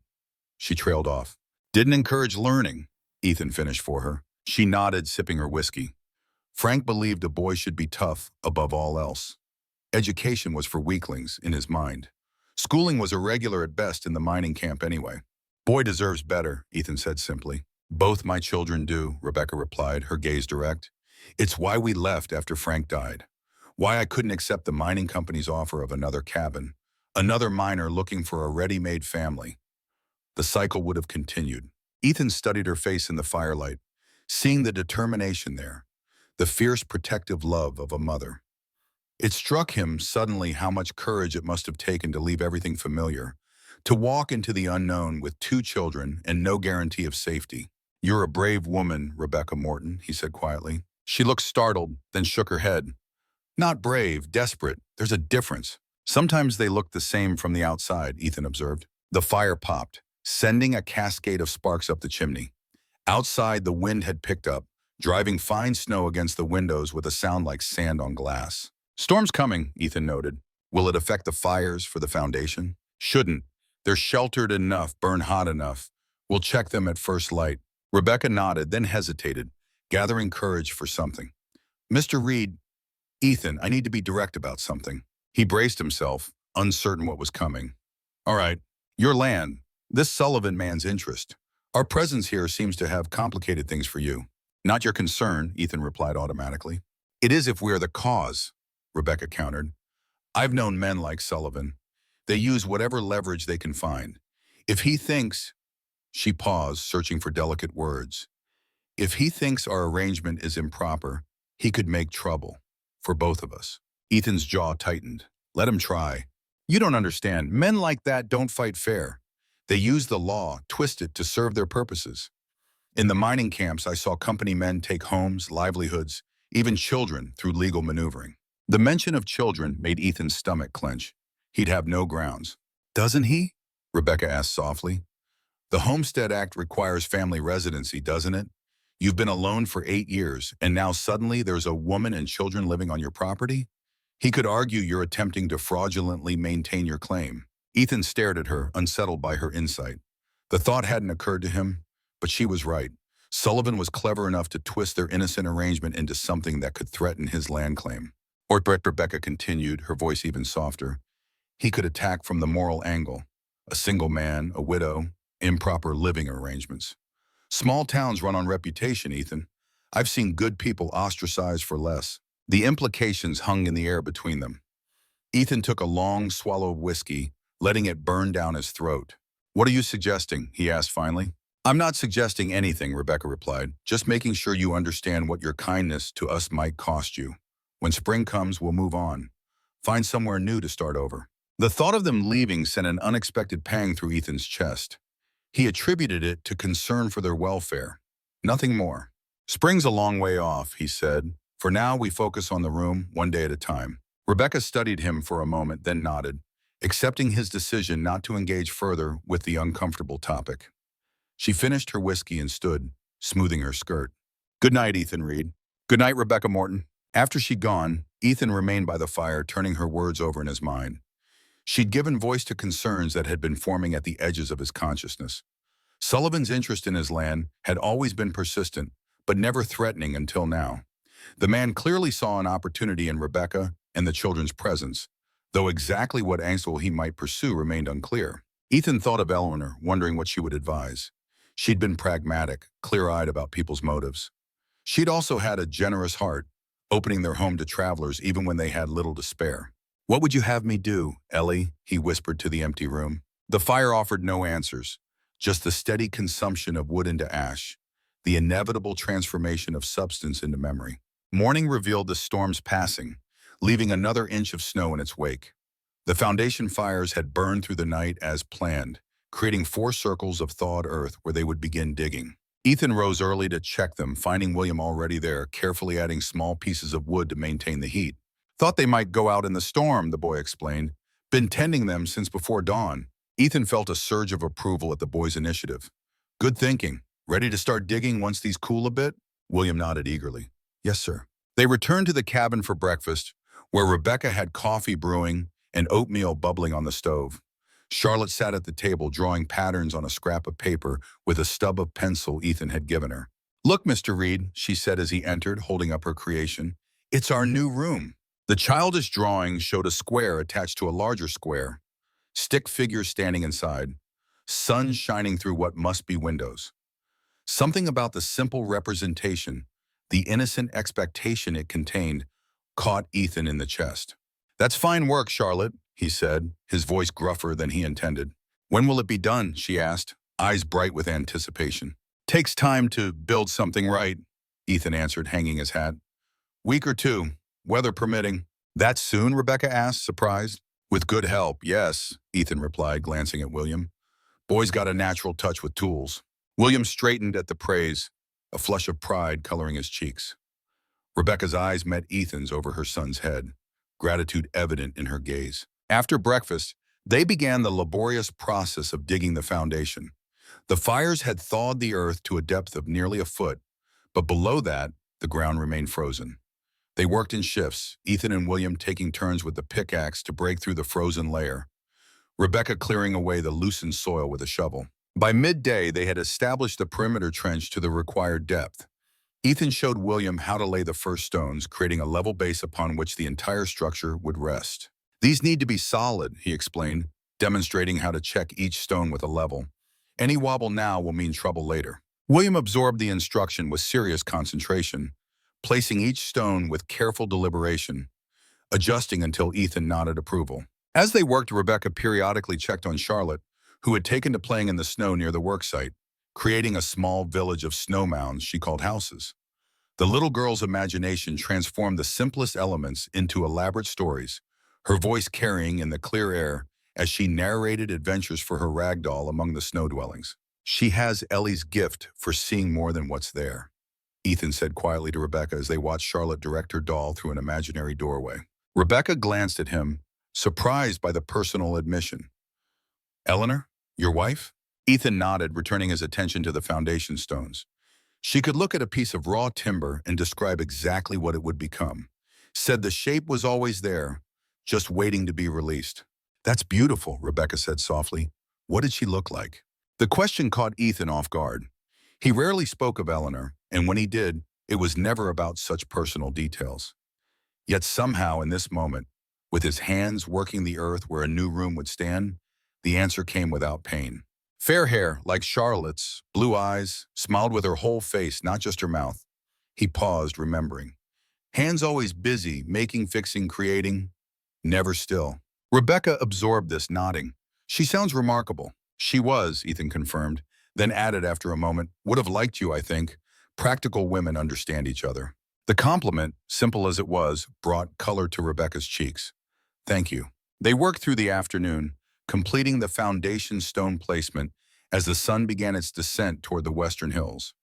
she trailed off. Didn't encourage learning, Ethan finished for her. She nodded, sipping her whiskey. Frank believed a boy should be tough above all else. Education was for weaklings, in his mind. Schooling was irregular at best in the mining camp anyway. Boy deserves better, Ethan said simply. Both my children do, Rebecca replied, her gaze direct. It's why we left after Frank died. Why I couldn't accept the mining company's offer of another cabin. Another miner looking for a ready-made family. The cycle would have continued. Ethan studied her face in the firelight, seeing the determination there, the fierce protective love of a mother. It struck him suddenly how much courage it must have taken to leave everything familiar, to walk into the unknown with 2 children and no guarantee of safety. You're a brave woman, Rebecca Morton, he said quietly. She looked startled, then shook her head. Not brave, desperate. There's a difference. Sometimes they look the same from the outside, Ethan observed. The fire popped, sending a cascade of sparks up the chimney. Outside, the wind had picked up, driving fine snow against the windows with a sound like sand on glass. Storm's coming, Ethan noted. Will it affect the fires for the foundation? Shouldn't. They're sheltered enough, burn hot enough. We'll check them at first light. Rebecca nodded, then hesitated, gathering courage for something. Mr. Reed, Ethan, I need to be direct about something. He braced himself, uncertain what was coming. All right, your land, this Sullivan man's interest. Our presence here seems to have complicated things for you. Not your concern, Ethan replied automatically. It is if we are the cause, Rebecca countered. I've known men like Sullivan. They use whatever leverage they can find. If he thinks, she paused, searching for delicate words. If he thinks our arrangement is improper, he could make trouble. For both of us. Ethan's jaw tightened. Let him try. You don't understand. Men like that don't fight fair. They use the law, twist it to serve their purposes. In the mining camps, I saw company men take homes, livelihoods, even children through legal maneuvering. The mention of children made Ethan's stomach clench. He'd have no grounds. Doesn't he? Rebecca asked softly. The Homestead Act requires family residency, doesn't it? You've been alone for 8 years, and now suddenly there's a woman and children living on your property? He could argue you're attempting to fraudulently maintain your claim. Ethan stared at her, unsettled by her insight. The thought hadn't occurred to him, but she was right. Sullivan was clever enough to twist their innocent arrangement into something that could threaten his land claim. Or, Rebecca continued, her voice even softer, he could attack from the moral angle. A single man, a widow, improper living arrangements. Small towns run on reputation, Ethan. I've seen good people ostracized for less. The implications hung in the air between them. Ethan took a long swallow of whiskey, letting it burn down his throat. What are you suggesting? He asked finally. I'm not suggesting anything, Rebecca replied. Just making sure you understand what your kindness to us might cost you. When spring comes, we'll move on. Find somewhere new to start over. The thought of them leaving sent an unexpected pang through Ethan's chest. He attributed it to concern for their welfare. Nothing more. Spring's a long way off, he said. For now, we focus on the room, one day at a time. Rebecca studied him for a moment, then nodded, accepting his decision not to engage further with the uncomfortable topic. She finished her whiskey and stood, smoothing her skirt. Good night, Ethan Reed. Good night, Rebecca Morton. After she'd gone, Ethan remained by the fire, turning her words over in his mind. She'd given voice to concerns that had been forming at the edges of his consciousness. Sullivan's interest in his land had always been persistent, but never threatening until now. The man clearly saw an opportunity in Rebecca and the children's presence, though exactly what angle he might pursue remained unclear. Ethan thought of Eleanor, wondering what she would advise. She'd been pragmatic, clear-eyed about people's motives. She'd also had a generous heart, opening their home to travelers even when they had little to spare. What would you have me do, Ellie? He whispered to the empty room. The fire offered no answers, just the steady consumption of wood into ash, the inevitable transformation of substance into memory. Morning revealed the storm's passing, leaving another inch of snow in its wake. The foundation fires had burned through the night as planned, creating 4 circles of thawed earth where they would begin digging. Ethan rose early to check them, finding William already there, carefully adding small pieces of wood to maintain the heat. Thought they might go out in the storm, the boy explained. Been tending them since before dawn. Ethan felt a surge of approval at the boy's initiative. Good thinking. Ready to start digging once these cool a bit? William nodded eagerly. Yes, sir. They returned to the cabin for breakfast, where Rebecca had coffee brewing and oatmeal bubbling on the stove. Charlotte sat at the table drawing patterns on a scrap of paper with a stub of pencil Ethan had given her. Look, Mr. Reed, she said as he entered, holding up her creation. It's our new room. The childish drawing showed a square attached to a larger square, stick figures standing inside, sun shining through what must be windows. Something about the simple representation, the innocent expectation it contained, caught Ethan in the chest. That's fine work, Charlotte, he said, his voice gruffer than he intended. When will it be done? She asked, eyes bright with anticipation. Takes time to build something right, Ethan answered, hanging his hat. Week or 2, weather permitting. That soon? Rebecca asked, surprised. With good help, yes, Ethan replied, glancing at William. Boy's got a natural touch with tools. William straightened at the praise, a flush of pride coloring his cheeks. Rebecca's eyes met Ethan's over her son's head, gratitude evident in her gaze. After breakfast, they began the laborious process of digging the foundation. The fires had thawed the earth to a depth of nearly a foot, but below that, the ground remained frozen. They worked in shifts, Ethan and William taking turns with the pickaxe to break through the frozen layer, Rebecca clearing away the loosened soil with a shovel. By midday, they had established the perimeter trench to the required depth. Ethan showed William how to lay the first stones, creating a level base upon which the entire structure would rest. These need to be solid, he explained, demonstrating how to check each stone with a level. Any wobble now will mean trouble later. William absorbed the instruction with serious concentration, placing each stone with careful deliberation, adjusting until Ethan nodded approval. As they worked, Rebecca periodically checked on Charlotte, who had taken to playing in the snow near the worksite, creating a small village of snow mounds she called houses. The little girl's imagination transformed the simplest elements into elaborate stories, her voice carrying in the clear air as she narrated adventures for her rag doll among the snow dwellings. She has Ellie's gift for seeing more than what's there, Ethan said quietly to Rebecca as they watched Charlotte direct her doll through an imaginary doorway. Rebecca glanced at him, surprised by the personal admission. Eleanor, your wife? Ethan nodded, returning his attention to the foundation stones. She could look at a piece of raw timber and describe exactly what it would become. Said the shape was always there, just waiting to be released. That's beautiful, Rebecca said softly. What did she look like? The question caught Ethan off guard. He rarely spoke of Eleanor, and when he did, it was never about such personal details. Yet somehow in this moment, with his hands working the earth where a new room would stand, the answer came without pain. Fair hair, like Charlotte's, blue eyes, smiled with her whole face, not just her mouth. He paused, remembering. Hands always busy, making, fixing, creating, never still. Rebecca absorbed this, nodding. She sounds remarkable. She was, Ethan confirmed, then added after a moment, would have liked you, I think. Practical women understand each other. The compliment, simple as it was, brought color to Rebecca's cheeks. Thank you. They worked through the afternoon, completing the foundation stone placement as the sun began its descent toward the western hills.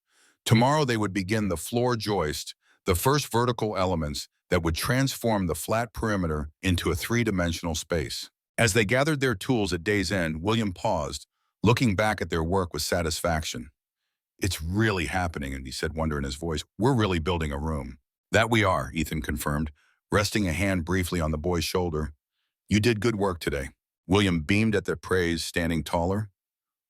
Tomorrow they would begin the floor joist, the first vertical elements that would transform the flat perimeter into a three-dimensional space. As they gathered their tools at day's end, William paused, looking back at their work with satisfaction. It's really happening, and he said, wonder in his voice. We're really building a room. That we are, Ethan confirmed, resting a hand briefly on the boy's shoulder. You did good work today. William beamed at their praise, standing taller.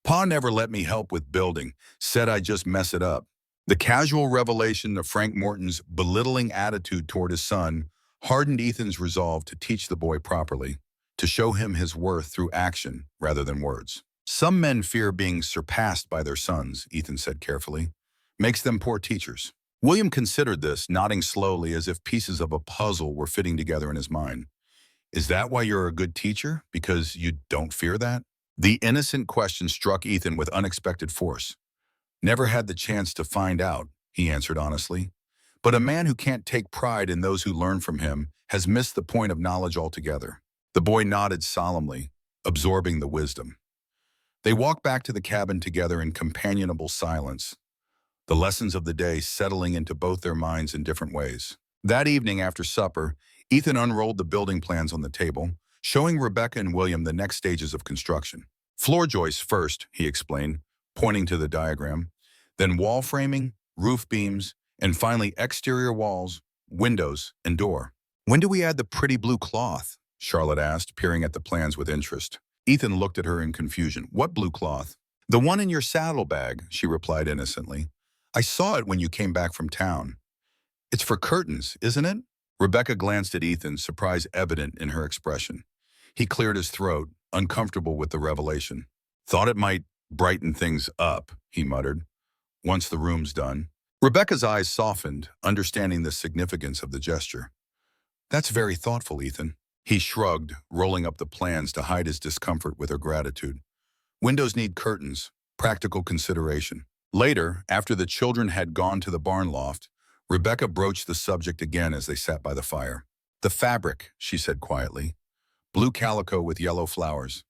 Pa never let me help with building, said I'd just mess it up. The casual revelation of Frank Morton's belittling attitude toward his son hardened Ethan's resolve to teach the boy properly, to show him his worth through action rather than words. Some men fear being surpassed by their sons, Ethan said carefully. Makes them poor teachers. William considered this, nodding slowly as if pieces of a puzzle were fitting together in his mind. Is that why you're a good teacher? Because you don't fear that? The innocent question struck Ethan with unexpected force. Never had the chance to find out, he answered honestly. But a man who can't take pride in those who learn from him has missed the point of knowledge altogether. The boy nodded solemnly, absorbing the wisdom. They walked back to the cabin together in companionable silence, the lessons of the day settling into both their minds in different ways. That evening after supper, Ethan unrolled the building plans on the table, showing Rebecca and William the next stages of construction. Floor joists first, he explained, pointing to the diagram, then wall framing, roof beams, and finally exterior walls, windows, and door. When do we add the pretty blue cloth? Charlotte asked, peering at the plans with interest. Ethan looked at her in confusion. What blue cloth? The one in your saddlebag, she replied innocently. I saw it when you came back from town. It's for curtains, isn't it? Rebecca glanced at Ethan, surprise evident in her expression. He cleared his throat, uncomfortable with the revelation. Thought it might brighten things up, he muttered, once the room's done. Rebecca's eyes softened, understanding the significance of the gesture. That's very thoughtful, Ethan. He shrugged, rolling up the plans to hide his discomfort with her gratitude. Windows need curtains, practical consideration. Later, after the children had gone to the barn loft, Rebecca broached the subject again as they sat by the fire. The fabric, she said quietly. Blue calico with yellow flowers.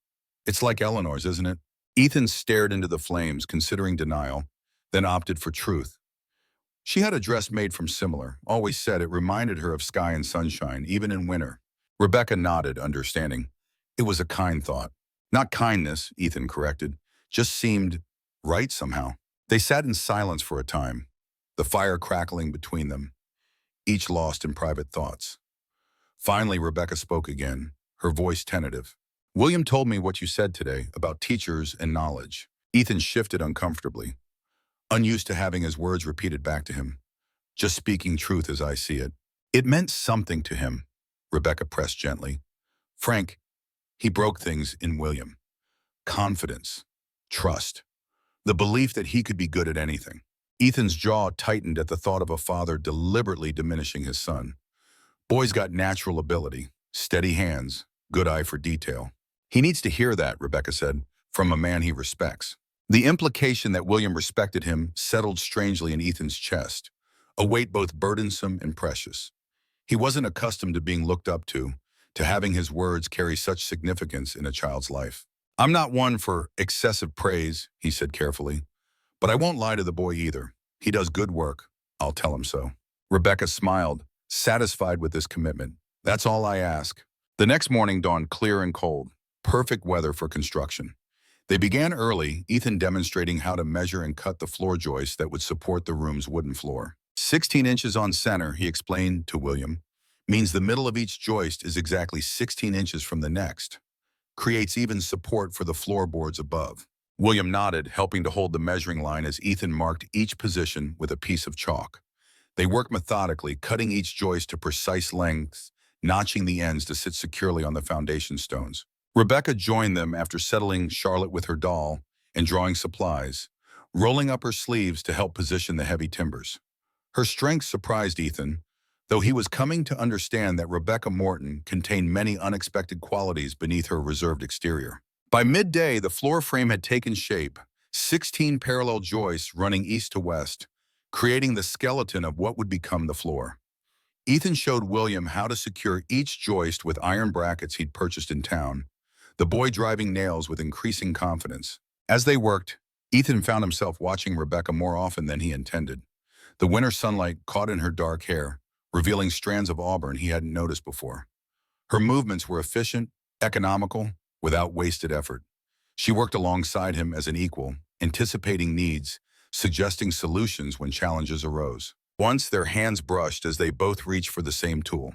It's like Eleanor's, isn't it? Ethan stared into the flames, considering denial, then opted for truth. She had a dress made from similar, always said it reminded her of sky and sunshine, even in winter. Rebecca nodded, understanding. It was a kind thought. Not kindness, Ethan corrected, just seemed right somehow. They sat in silence for a time, the fire crackling between them, each lost in private thoughts. Finally, Rebecca spoke again, her voice tentative. William told me what you said today about teachers and knowledge. Ethan shifted uncomfortably, unused to having his words repeated back to him. Just speaking truth as I see it. It meant something to him, Rebecca pressed gently. Frank, he broke things in William. Confidence, trust, the belief that he could be good at anything. Ethan's jaw tightened at the thought of a father deliberately diminishing his son. Boy's got natural ability, steady hands, good eye for detail. He needs to hear that, Rebecca said, from a man he respects. The implication that William respected him settled strangely in Ethan's chest, a weight both burdensome and precious. He wasn't accustomed to being looked up to having his words carry such significance in a child's life. I'm not one for excessive praise, he said carefully, but I won't lie to the boy either. He does good work. I'll tell him so. Rebecca smiled, satisfied with this commitment. That's all I ask. The next morning dawned clear and cold, perfect weather for construction. They began early, Ethan demonstrating how to measure and cut the floor joists that would support the room's wooden floor. 16 inches on center, he explained to William, means the middle of each joist is exactly 16 inches from the next. Creates even support for the floorboards above. William nodded, helping to hold the measuring line as Ethan marked each position with a piece of chalk. They worked methodically, cutting each joist to precise lengths, notching the ends to sit securely on the foundation stones. Rebecca joined them after settling Charlotte with her doll and drawing supplies, rolling up her sleeves to help position the heavy timbers. Her strength surprised Ethan, though he was coming to understand that Rebecca Morton contained many unexpected qualities beneath her reserved exterior. By midday, the floor frame had taken shape, 16 parallel joists running east to west, creating the skeleton of what would become the floor. Ethan showed William how to secure each joist with iron brackets he'd purchased in town, the boy driving nails with increasing confidence. As they worked, Ethan found himself watching Rebecca more often than he intended. The winter sunlight caught in her dark hair, revealing strands of auburn he hadn't noticed before. Her movements were efficient, economical, without wasted effort. She worked alongside him as an equal, anticipating needs, suggesting solutions when challenges arose. Once their hands brushed as they both reached for the same tool.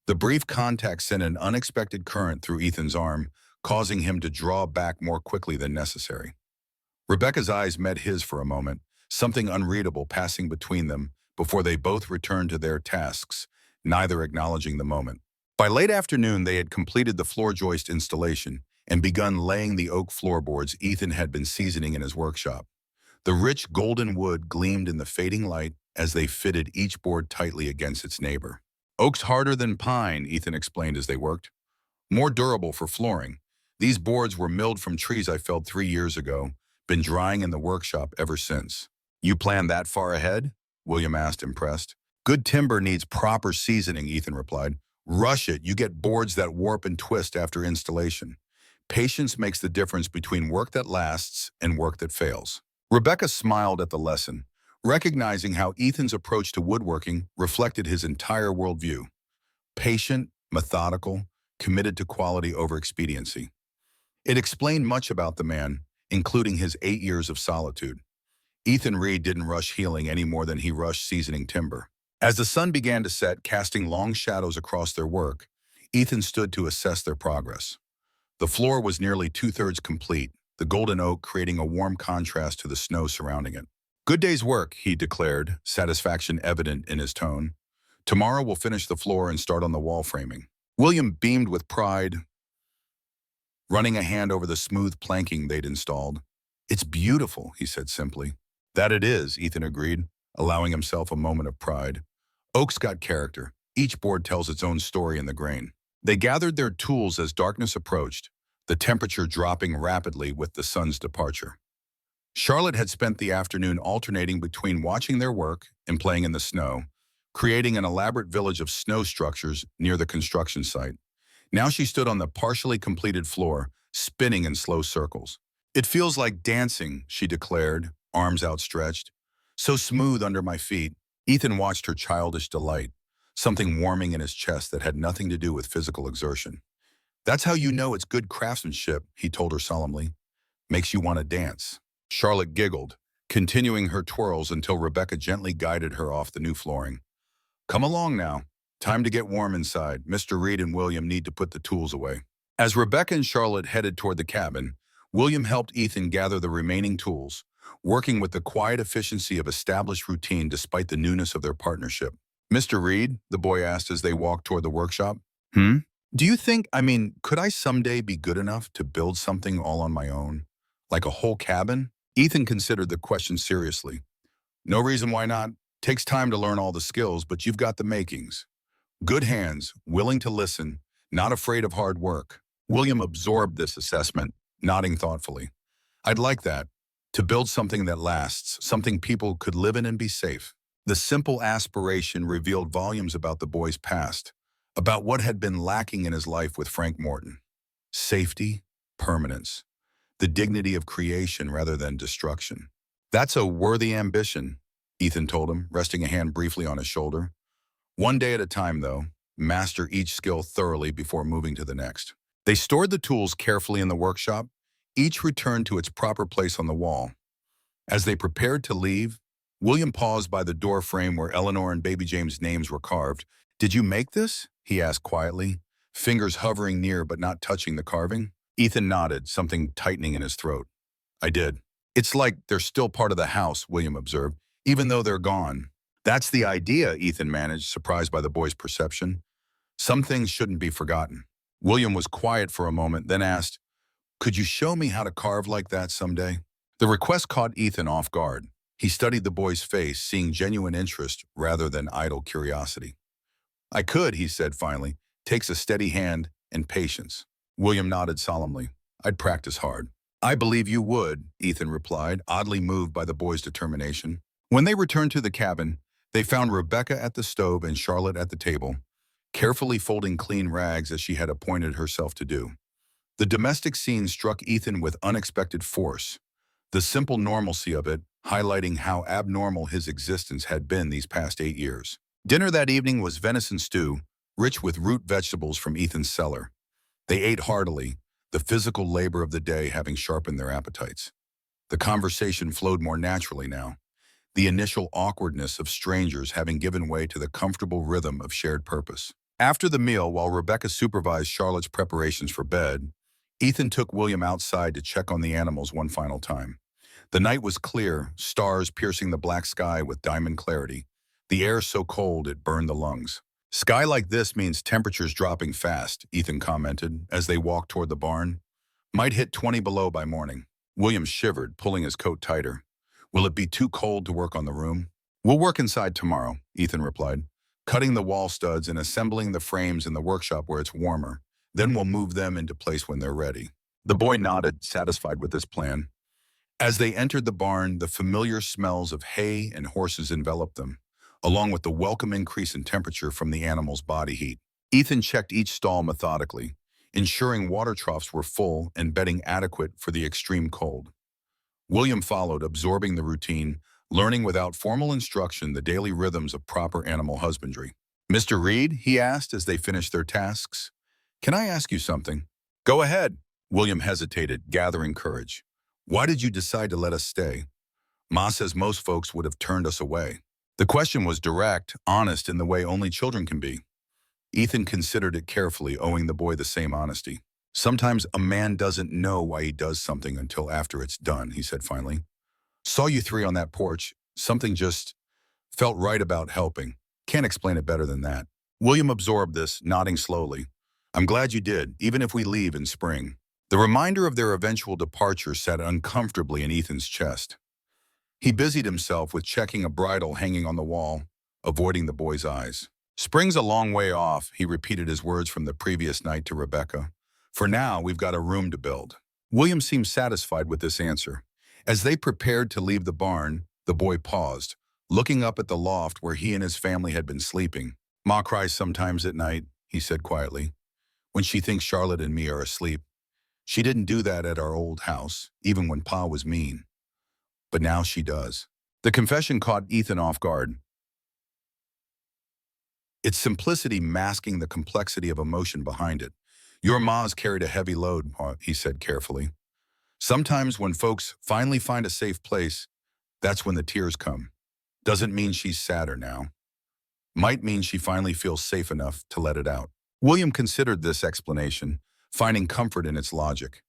The brief contact sent an unexpected current through Ethan's arm, causing him to draw back more quickly than necessary. Rebecca's eyes met his for a moment, something unreadable passing between them before they both returned to their tasks, neither acknowledging the moment. By late afternoon, they had completed the floor joist installation and begun laying the oak floorboards Ethan had been seasoning in his workshop. The rich golden wood gleamed in the fading light as they fitted each board tightly against its neighbor. Oak's harder than pine, Ethan explained as they worked. More durable for flooring. These boards were milled from trees I felled 3 years ago, been drying in the workshop ever since. You planned that far ahead? William asked, impressed. Good timber needs proper seasoning, Ethan replied. Rush it, you get boards that warp and twist after installation. Patience makes the difference between work that lasts and work that fails. Rebecca smiled at the lesson, recognizing how Ethan's approach to woodworking reflected his entire worldview. Patient, methodical, committed to quality over expediency. It explained much about the man, including his 8 years of solitude. Ethan Reed didn't rush healing any more than he rushed seasoning timber. As the sun began to set, casting long shadows across their work, Ethan stood to assess their progress. The floor was nearly 2/3 complete, the golden oak creating a warm contrast to the snow surrounding it. Good day's work, he declared, satisfaction evident in his tone. Tomorrow we'll finish the floor and start on the wall framing. William beamed with pride, running a hand over the smooth planking they'd installed. It's beautiful, he said simply. That it is, Ethan agreed, allowing himself a moment of pride. Oak's got character. Each board tells its own story in the grain. They gathered their tools as darkness approached, the temperature dropping rapidly with the sun's departure. Charlotte had spent the afternoon alternating between watching their work and playing in the snow, creating an elaborate village of snow structures near the construction site. Now she stood on the partially completed floor, spinning in slow circles. It feels like dancing, she declared, arms outstretched. So smooth under my feet. Ethan watched her childish delight, something warming in his chest that had nothing to do with physical exertion. That's how you know it's good craftsmanship, he told her solemnly. Makes you want to dance. Charlotte giggled, continuing her twirls until Rebecca gently guided her off the new flooring. Come along now. Time to get warm inside. Mr. Reed and William need to put the tools away. As Rebecca and Charlotte headed toward the cabin, William helped Ethan gather the remaining tools, working with the quiet efficiency of established routine despite the newness of their partnership. Mr. Reed, the boy asked as they walked toward the workshop. Do you think, could I someday be good enough to build something all on my own? Like a whole cabin? Ethan considered the question seriously. No reason why not. Takes time to learn all the skills, but you've got the makings. Good hands, willing to listen, not afraid of hard work. William absorbed this assessment, nodding thoughtfully. I'd like that. To build something that lasts, something people could live in and be safe. The simple aspiration revealed volumes about the boy's past, about what had been lacking in his life with Frank Morton. Safety, permanence, the dignity of creation rather than destruction. That's a worthy ambition, Ethan told him, resting a hand briefly on his shoulder. One day at a time, though, master each skill thoroughly before moving to the next. They stored the tools carefully in the workshop, each returned to its proper place on the wall. As they prepared to leave, William paused by the door frame where Eleanor and baby James' names were carved. Did you make this? He asked quietly, fingers hovering near but not touching the carving. Ethan nodded, something tightening in his throat. I did. It's like they're still part of the house, William observed, even though they're gone. That's the idea, Ethan managed, surprised by the boy's perception. Some things shouldn't be forgotten. William was quiet for a moment, then asked, could you show me how to carve like that someday? The request caught Ethan off guard. He studied the boy's face, seeing genuine interest rather than idle curiosity. I could, he said finally. Takes a steady hand and patience. William nodded solemnly. I'd practice hard. I believe you would, Ethan replied, oddly moved by the boy's determination. When they returned to the cabin, they found Rebecca at the stove and Charlotte at the table, carefully folding clean rags as she had appointed herself to do. The domestic scene struck Ethan with unexpected force, the simple normalcy of it highlighting how abnormal his existence had been these past 8 years. Dinner that evening was venison stew, rich with root vegetables from Ethan's cellar. They ate heartily, the physical labor of the day having sharpened their appetites. The conversation flowed more naturally now, the initial awkwardness of strangers having given way to the comfortable rhythm of shared purpose. After the meal, while Rebecca supervised Charlotte's preparations for bed, Ethan took William outside to check on the animals one final time. The night was clear, stars piercing the black sky with diamond clarity, the air so cold it burned the lungs. Sky like this means temperatures dropping fast, Ethan commented as they walked toward the barn. Might hit 20 below by morning. William shivered, pulling his coat tighter. Will it be too cold to work on the room? We'll work inside tomorrow, Ethan replied, cutting the wall studs and assembling the frames in the workshop where it's warmer. Then we'll move them into place when they're ready. The boy nodded, satisfied with this plan. As they entered the barn, the familiar smells of hay and horses enveloped them, along with the welcome increase in temperature from the animals' body heat. Ethan checked each stall methodically, ensuring water troughs were full and bedding adequate for the extreme cold. William followed, absorbing the routine, learning without formal instruction the daily rhythms of proper animal husbandry. Mr. Reed, he asked as they finished their tasks, can I ask you something? Go ahead. William hesitated, gathering courage. Why did you decide to let us stay? Ma says most folks would have turned us away. The question was direct, honest in the way only children can be. Ethan considered it carefully, owing the boy the same honesty. Sometimes a man doesn't know why he does something until after it's done, he said finally. Saw you three on that porch. Something just felt right about helping. Can't explain it better than that. William absorbed this, nodding slowly. I'm glad you did, even if we leave in spring. The reminder of their eventual departure sat uncomfortably in Ethan's chest. He busied himself with checking a bridle hanging on the wall, avoiding the boy's eyes. Spring's a long way off, he repeated his words from the previous night to Rebecca. For now, we've got a room to build. William seemed satisfied with this answer. As they prepared to leave the barn, the boy paused, looking up at the loft where he and his family had been sleeping. Ma cries sometimes at night, he said quietly, when she thinks Charlotte and me are asleep. She didn't do that at our old house, even when Pa was mean. But now she does. The confession caught Ethan off guard. its simplicity masking the complexity of emotion behind it. Your ma's carried a heavy load, Ma, he said carefully. Sometimes when folks finally find a safe place, that's when the tears come. Doesn't mean she's sadder now. Might mean she finally feels safe enough to let it out. William considered this explanation, finding comfort in its logic.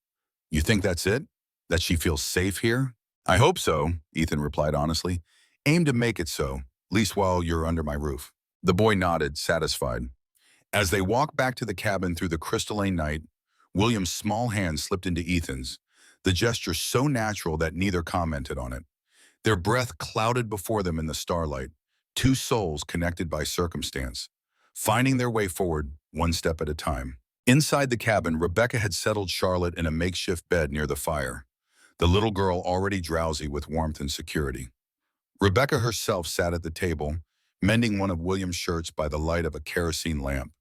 You think that's it? That she feels safe here? I hope so, Ethan replied honestly. Aim to make it so, least while you're under my roof. The boy nodded, satisfied. As they walked back to the cabin through the crystalline night, William's small hand slipped into Ethan's, the gesture so natural that neither commented on it. Their breath clouded before them in the starlight, two souls connected by circumstance, finding their way forward one step at a time. Inside the cabin, Rebecca had settled Charlotte in a makeshift bed near the fire, the little girl already drowsy with warmth and security. Rebecca herself sat at the table, mending one of William's shirts by the light of a kerosene lamp,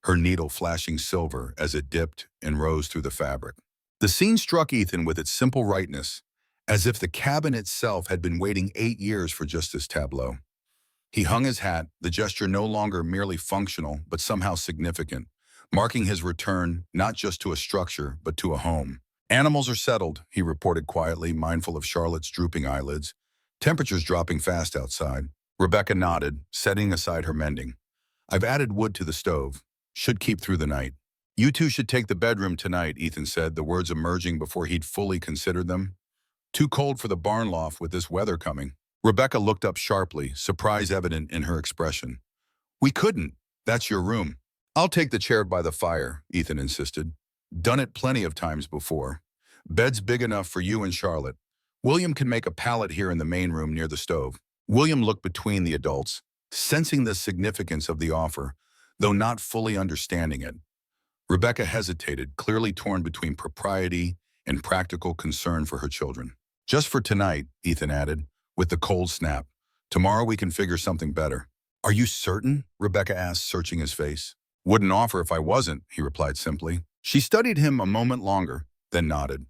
her needle flashing silver as it dipped and rose through the fabric. The scene struck Ethan with its simple rightness, as if the cabin itself had been waiting 8 years for just this tableau. He hung his hat, the gesture no longer merely functional but somehow significant, marking his return not just to a structure but to a home. Animals are settled, he reported quietly, mindful of Charlotte's drooping eyelids. Temperatures dropping fast outside. Rebecca nodded, setting aside her mending. I've added wood to the stove. Should keep through the night. You two should take the bedroom tonight, Ethan said, the words emerging before he'd fully considered them. Too cold for the barn loft with this weather coming. Rebecca looked up sharply, surprise evident in her expression. We couldn't. That's your room. I'll take the chair by the fire, Ethan insisted. Done it plenty of times before. Bed's big enough for you and Charlotte. William can make a pallet here in the main room near the stove. William looked between the adults, sensing the significance of the offer, though not fully understanding it. Rebecca hesitated, clearly torn between propriety and practical concern for her children. Just for tonight, Ethan added, with the cold snap. Tomorrow we can figure something better. Are you certain? Rebecca asked, searching his face. Wouldn't offer if I wasn't, he replied simply. She studied him a moment longer, then nodded.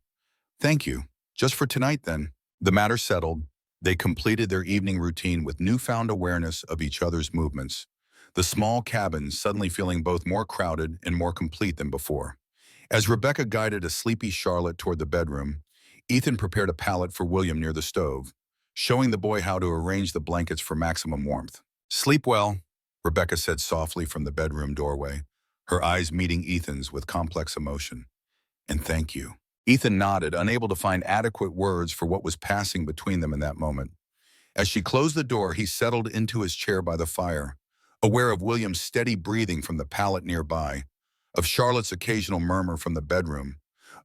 Thank you. Just for tonight, then. The matter settled, they completed their evening routine with newfound awareness of each other's movements, the small cabin suddenly feeling both more crowded and more complete than before. As Rebecca guided a sleepy Charlotte toward the bedroom, Ethan prepared a pallet for William near the stove, showing the boy how to arrange the blankets for maximum warmth. Sleep well, Rebecca said softly from the bedroom doorway, her eyes meeting Ethan's with complex emotion. And thank you. Ethan nodded, unable to find adequate words for what was passing between them in that moment. As she closed the door, he settled into his chair by the fire, aware of William's steady breathing from the pallet nearby, of Charlotte's occasional murmur from the bedroom,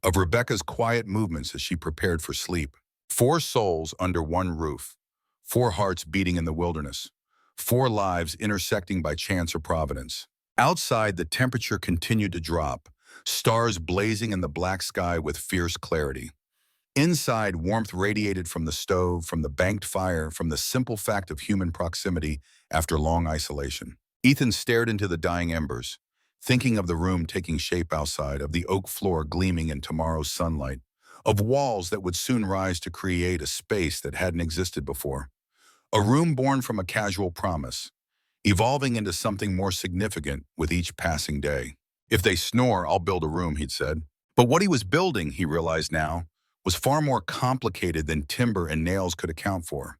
of Rebecca's quiet movements as she prepared for sleep. 4 souls under one roof, 4 hearts beating in the wilderness, 4 lives intersecting by chance or providence. Outside, the temperature continued to drop, stars blazing in the black sky with fierce clarity. Inside, warmth radiated from the stove, from the banked fire, from the simple fact of human proximity after long isolation. Ethan stared into the dying embers, thinking of the room taking shape outside, of the oak floor gleaming in tomorrow's sunlight, of walls that would soon rise to create a space that hadn't existed before. A room born from a casual promise, evolving into something more significant with each passing day. If they snore, I'll build a room, he'd said. But what he was building, he realized now, was far more complicated than timber and nails could account for.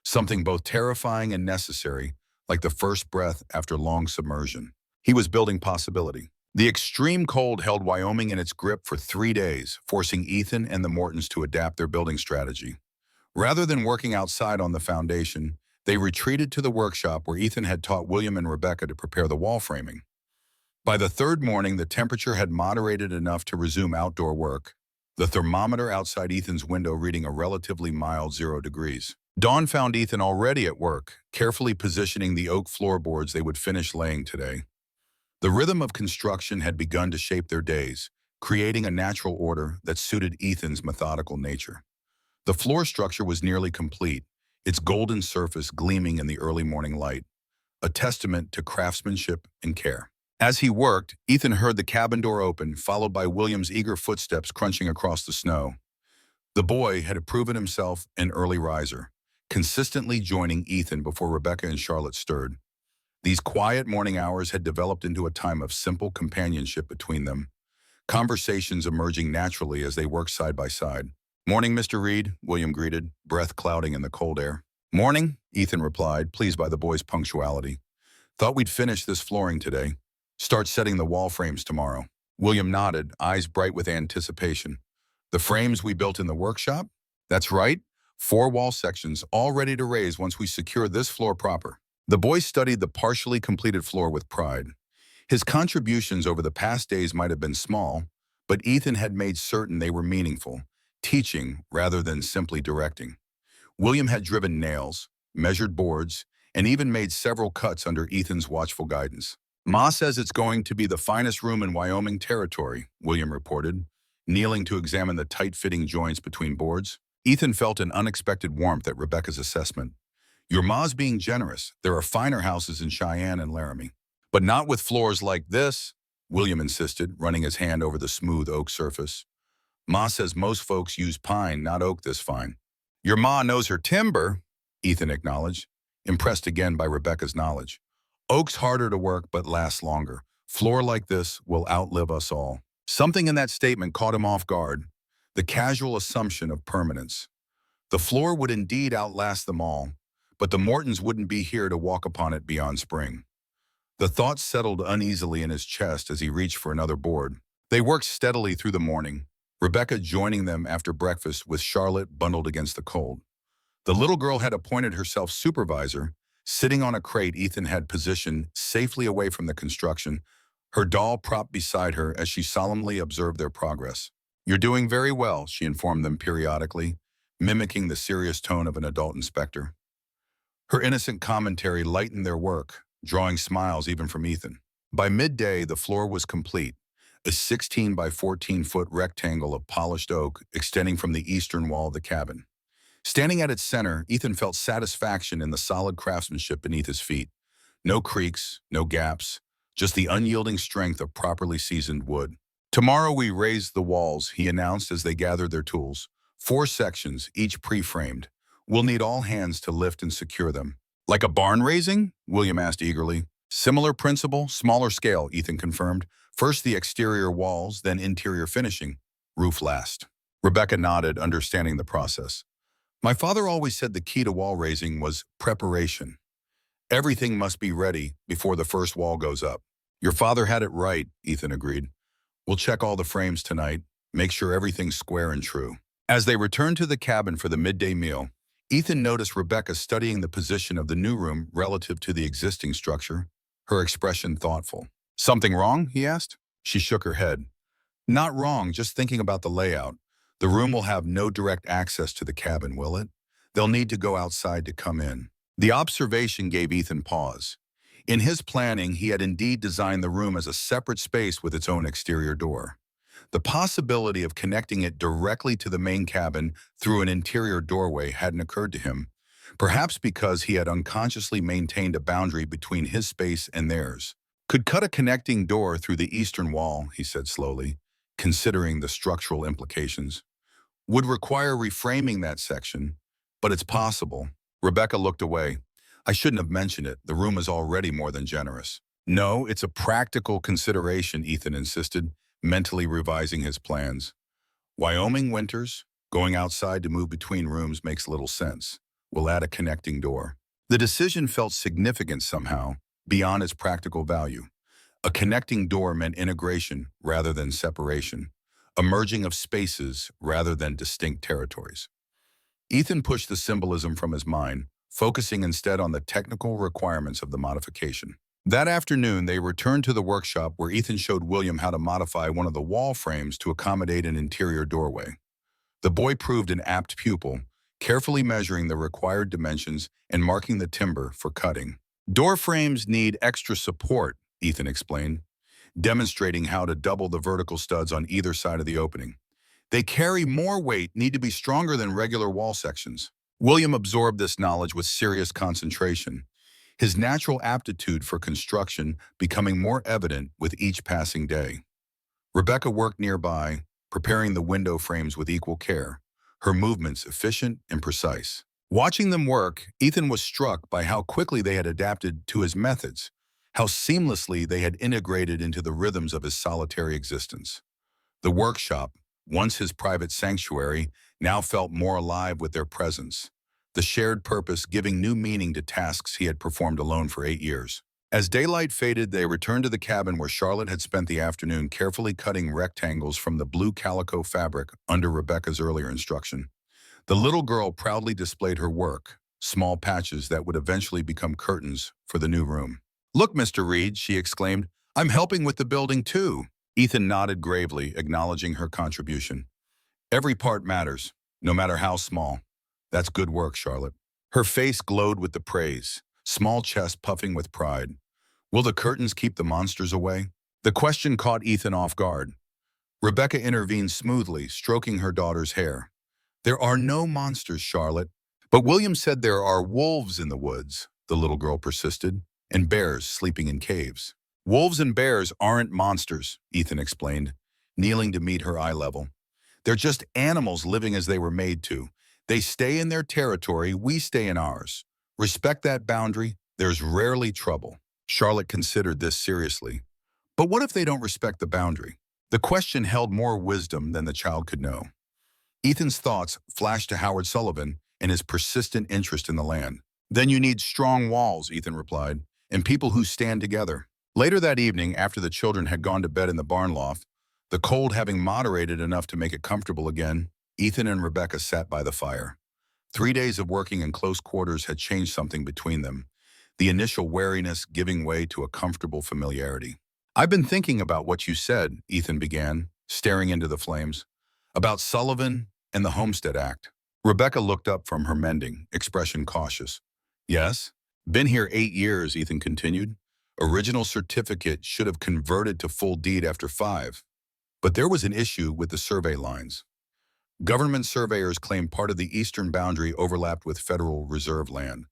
Something both terrifying and necessary, like the first breath after long submersion. He was building possibility. The extreme cold held Wyoming in its grip for 3 days, forcing Ethan and the Mortons to adapt their building strategy. Rather than working outside on the foundation, they retreated to the workshop where Ethan had taught William and Rebecca to prepare the wall framing. By the 3rd morning, the temperature had moderated enough to resume outdoor work, the thermometer outside Ethan's window reading a relatively mild 0 degrees. Dawn found Ethan already at work, carefully positioning the oak floorboards they would finish laying today. The rhythm of construction had begun to shape their days, creating a natural order that suited Ethan's methodical nature. The floor structure was nearly complete, its golden surface gleaming in the early morning light, a testament to craftsmanship and care. As he worked, Ethan heard the cabin door open, followed by William's eager footsteps crunching across the snow. The boy had proven himself an early riser, consistently joining Ethan before Rebecca and Charlotte stirred. These quiet morning hours had developed into a time of simple companionship between them, conversations emerging naturally as they worked side by side. "Morning, Mr. Reed," William greeted, breath clouding in the cold air. "Morning," Ethan replied, pleased by the boy's punctuality. "Thought we'd finish this flooring today. Start setting the wall frames tomorrow." William nodded, eyes bright with anticipation. "The frames we built in the workshop?" "That's right. 4 wall sections, all ready to raise once we secure this floor proper." The boy studied the partially completed floor with pride. His contributions over the past days might have been small, but Ethan had made certain they were meaningful, teaching rather than simply directing. William had driven nails, measured boards, and even made several cuts under Ethan's watchful guidance. "Ma says it's going to be the finest room in Wyoming territory," William reported, kneeling to examine the tight-fitting joints between boards. Ethan felt an unexpected warmth at Rebecca's assessment. "Your ma's being generous. There are finer houses in Cheyenne and Laramie." "But not with floors like this," William insisted, running his hand over the smooth oak surface. "Ma says most folks use pine, not oak this fine." "Your ma knows her timber," Ethan acknowledged, impressed again by Rebecca's knowledge. "Oak's harder to work but lasts longer. Floor like this will outlive us all." Something in that statement caught him off guard, the casual assumption of permanence. The floor would indeed outlast them all, but the Mortons wouldn't be here to walk upon it beyond spring. The thought settled uneasily in his chest as he reached for another board. They worked steadily through the morning, Rebecca joining them after breakfast with Charlotte bundled against the cold. The little girl had appointed herself supervisor, sitting on a crate Ethan had positioned safely away from the construction, her doll propped beside her as she solemnly observed their progress. "You're doing very well," she informed them periodically, mimicking the serious tone of an adult inspector. Her innocent commentary lightened their work, drawing smiles even from Ethan. By midday, the floor was complete, a 16 by 14-foot rectangle of polished oak extending from the eastern wall of the cabin. Standing at its center, Ethan felt satisfaction in the solid craftsmanship beneath his feet. No creaks, no gaps, just the unyielding strength of properly seasoned wood. "Tomorrow we raise the walls," he announced as they gathered their tools. 4 sections, each pre-framed. "We'll need all hands to lift and secure them." "Like a barn raising?" William asked eagerly. "Similar principle, smaller scale," Ethan confirmed. "First the exterior walls, then interior finishing. Roof last." Rebecca nodded, understanding the process. "My father always said the key to wall raising was preparation. Everything must be ready before the first wall goes up." "Your father had it right," Ethan agreed. "We'll check all the frames tonight, make sure everything's square and true." As they returned to the cabin for the midday meal, Ethan noticed Rebecca studying the position of the new room relative to the existing structure, her expression thoughtful. "Something wrong?" he asked. She shook her head. "Not wrong, just thinking about the layout. The room will have no direct access to the cabin, will it? They'll need to go outside to come in." The observation gave Ethan pause. In his planning, he had indeed designed the room as a separate space with its own exterior door. The possibility of connecting it directly to the main cabin through an interior doorway hadn't occurred to him, perhaps because he had unconsciously maintained a boundary between his space and theirs. "Could cut a connecting door through the eastern wall," he said slowly, considering the structural implications. "Would require reframing that section, but it's possible." Rebecca looked away. "I shouldn't have mentioned it. The room is already more than generous." "No, it's a practical consideration," Ethan insisted, mentally revising his plans. "Wyoming winters, going outside to move between rooms makes little sense. We'll add a connecting door." The decision felt significant somehow, beyond its practical value. A connecting door meant integration rather than separation, a merging of spaces rather than distinct territories. Ethan pushed the symbolism from his mind, focusing instead on the technical requirements of the modification. That afternoon, they returned to the workshop where Ethan showed William how to modify one of the wall frames to accommodate an interior doorway. The boy proved an apt pupil, carefully measuring the required dimensions and marking the timber for cutting. "Door frames need extra support," Ethan explained, demonstrating how to double the vertical studs on either side of the opening. "They carry more weight, need to be stronger than regular wall sections." William absorbed this knowledge with serious concentration, his natural aptitude for construction becoming more evident with each passing day. Rebecca worked nearby, preparing the window frames with equal care, her movements efficient and precise. Watching them work, Ethan was struck by how quickly they had adapted to his methods, how seamlessly they had integrated into the rhythms of his solitary existence. The workshop, once his private sanctuary, now felt more alive with their presence, the shared purpose giving new meaning to tasks he had performed alone for 8 years. As daylight faded, they returned to the cabin where Charlotte had spent the afternoon carefully cutting rectangles from the blue calico fabric under Rebecca's earlier instruction. The little girl proudly displayed her work, small patches that would eventually become curtains for the new room. "Look, Mr. Reed," she exclaimed, "I'm helping with the building too." Ethan nodded gravely, acknowledging her contribution. "Every part matters, no matter how small. That's good work, Charlotte." Her face glowed with the praise, small chest puffing with pride. "Will the curtains keep the monsters away?" The question caught Ethan off guard. Rebecca intervened smoothly, stroking her daughter's hair. "There are no monsters, Charlotte." "But William said there are wolves in the woods," the little girl persisted, "and bears sleeping in caves." "Wolves and bears aren't monsters," Ethan explained, kneeling to meet her eye level. "They're just animals living as they were made to. They stay in their territory, we stay in ours. Respect that boundary, there's rarely trouble." Charlotte considered this seriously. But what if they don't respect the boundary? The question held more wisdom than the child could know. Ethan's thoughts flashed to Howard Sullivan and his persistent interest in the land. "Then you need strong walls," Ethan replied, "and people who stand together." Later that evening, after the children had gone to bed in the barn loft, the cold having moderated enough to make it comfortable again, Ethan and Rebecca sat by the fire. 3 days of working in close quarters had changed something between them, the initial wariness giving way to a comfortable familiarity. "I've been thinking about what you said," Ethan began, staring into the flames, "about Sullivan and the Homestead Act." Rebecca looked up from her mending, expression cautious. "Yes? Been here 8 years," Ethan continued. "Original certificate should have converted to full deed after 5. But there was an issue with the survey lines. Government surveyors claimed part of the eastern boundary overlapped with Federal Reserve land.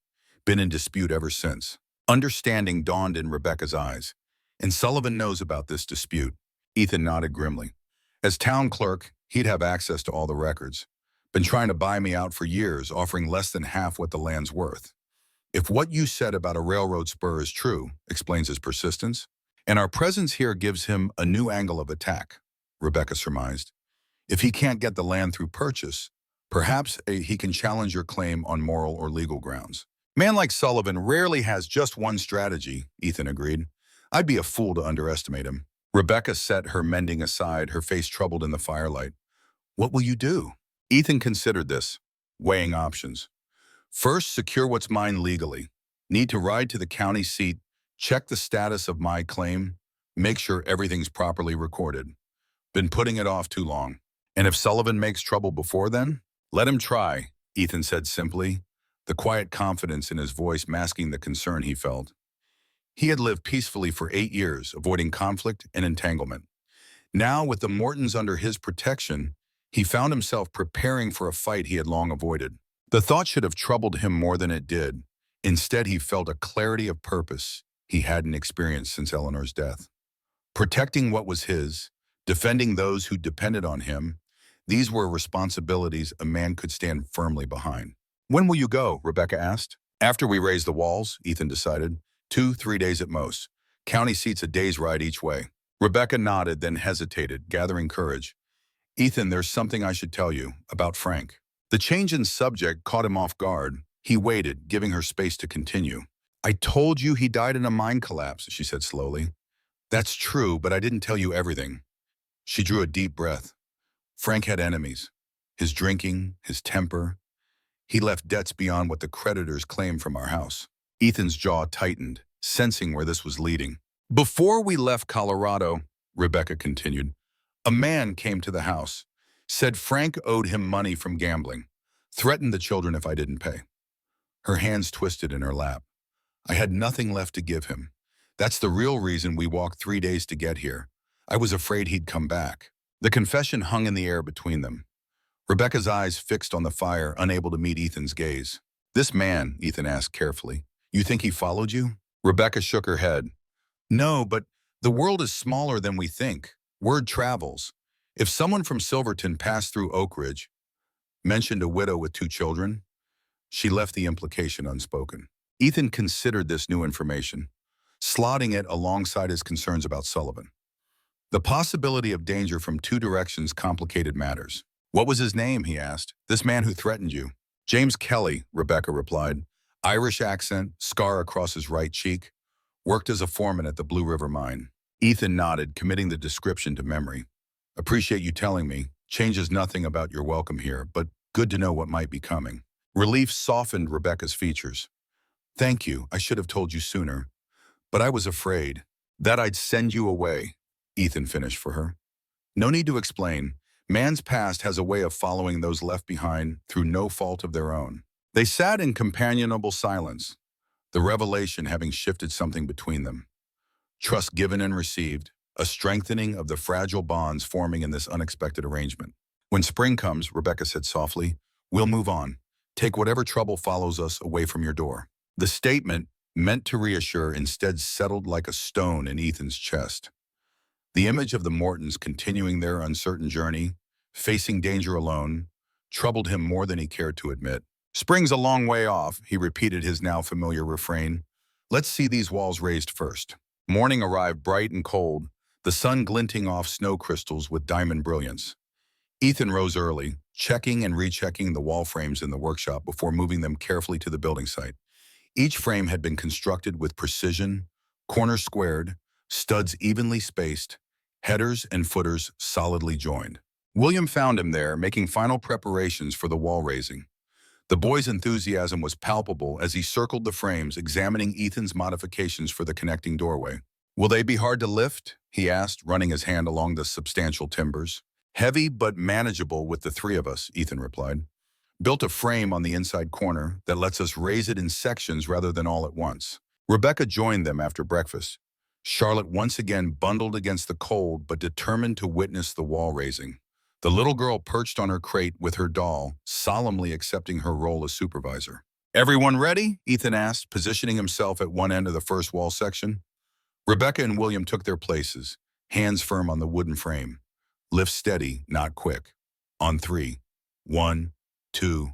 Been in dispute ever since." Understanding dawned in Rebecca's eyes. "And Sullivan knows about this dispute." Ethan nodded grimly. "As town clerk, he'd have access to all the records. Been trying to buy me out for years, offering less than half what the land's worth. If what you said about a railroad spur is true," explains his persistence, "and our presence here gives him a new angle of attack," Rebecca surmised. "If he can't get the land through purchase, perhaps he can challenge your claim on moral or legal grounds." "Man like Sullivan rarely has just one strategy," Ethan agreed. "I'd be a fool to underestimate him." Rebecca set her mending aside, her face troubled in the firelight. "What will you do?" Ethan considered this, weighing options. "First, secure what's mine legally. Need to ride to the county seat, check the status of my claim, make sure everything's properly recorded. Been putting it off too long. And if Sullivan makes trouble before then, let him try," Ethan said simply, the quiet confidence in his voice masking the concern he felt. He had lived peacefully for 8 years, avoiding conflict and entanglement. Now, with the Mortons under his protection, he found himself preparing for a fight he had long avoided. The thought should have troubled him more than it did. Instead, he felt a clarity of purpose he hadn't experienced since Eleanor's death. Protecting what was his, defending those who depended on him, these were responsibilities a man could stand firmly behind. "When will you go?" Rebecca asked. "After we raise the walls," Ethan decided. 2, 3 days at most. County seat's a day's ride each way. Rebecca nodded, then hesitated, gathering courage. "Ethan, there's something I should tell you about Frank." The change in subject caught him off guard. He waited, giving her space to continue. "I told you he died in a mine collapse," she said slowly. "That's true, but I didn't tell you everything." She drew a deep breath. "Frank had enemies. His drinking, his temper. He left debts beyond what the creditors claimed from our house." Ethan's jaw tightened, sensing where this was leading. "Before we left Colorado," Rebecca continued, "a man came to the house, said Frank owed him money from gambling, threatened the children if I didn't pay." Her hands twisted in her lap. "I had nothing left to give him. That's the real reason we walked 3 days to get here. I was afraid he'd come back." The confession hung in the air between them. Rebecca's eyes fixed on the fire, unable to meet Ethan's gaze. "This man," Ethan asked carefully, "you think he followed you?" Rebecca shook her head. "No, but the world is smaller than we think. Word travels. If someone from Silverton passed through Oak Ridge, mentioned a widow with 2 children, She left the implication unspoken. Ethan considered this new information, slotting it alongside his concerns about Sullivan. The possibility of danger from two directions complicated matters. "What was his name?" he asked. "This man who threatened you." "James Kelly," Rebecca replied. "Irish accent, scar across his right cheek. Worked as a foreman at the Blue River mine." Ethan nodded, committing the description to memory. "Appreciate you telling me. Changes nothing about your welcome here, but good to know what might be coming." Relief softened Rebecca's features. "Thank you. I should have told you sooner. But I was afraid that I'd send you away," Ethan finished for her. "No need to explain. Man's past has a way of following those left behind through no fault of their own." They sat in companionable silence, the revelation having shifted something between them. Trust given and received, a strengthening of the fragile bonds forming in this unexpected arrangement. "When spring comes," Rebecca said softly, "we'll move on. Take whatever trouble follows us away from your door." The statement, meant to reassure, instead settled like a stone in Ethan's chest. The image of the Mortons continuing their uncertain journey, facing danger alone, troubled him more than he cared to admit. "Spring's a long way off," he repeated his now familiar refrain. "Let's see these walls raised first." Morning arrived bright and cold, the sun glinting off snow crystals with diamond brilliance. Ethan rose early, checking and rechecking the wall frames in the workshop before moving them carefully to the building site. Each frame had been constructed with precision, corners squared, studs evenly spaced, headers and footers solidly joined. William found him there, making final preparations for the wall raising. The boy's enthusiasm was palpable as he circled the frames, examining Ethan's modifications for the connecting doorway. "Will they be hard to lift?" he asked, running his hand along the substantial timbers. "Heavy but manageable with the three of us," Ethan replied. "Built a frame on the inside corner that lets us raise it in sections rather than all at once." Rebecca joined them after breakfast, Charlotte once again bundled against the cold but determined to witness the wall raising. The little girl perched on her crate with her doll, solemnly accepting her role as supervisor. "Everyone ready?" Ethan asked, positioning himself at one end of the first wall section. Rebecca and William took their places, hands firm on the wooden frame. "Lift steady, not quick. On three. 1, 2,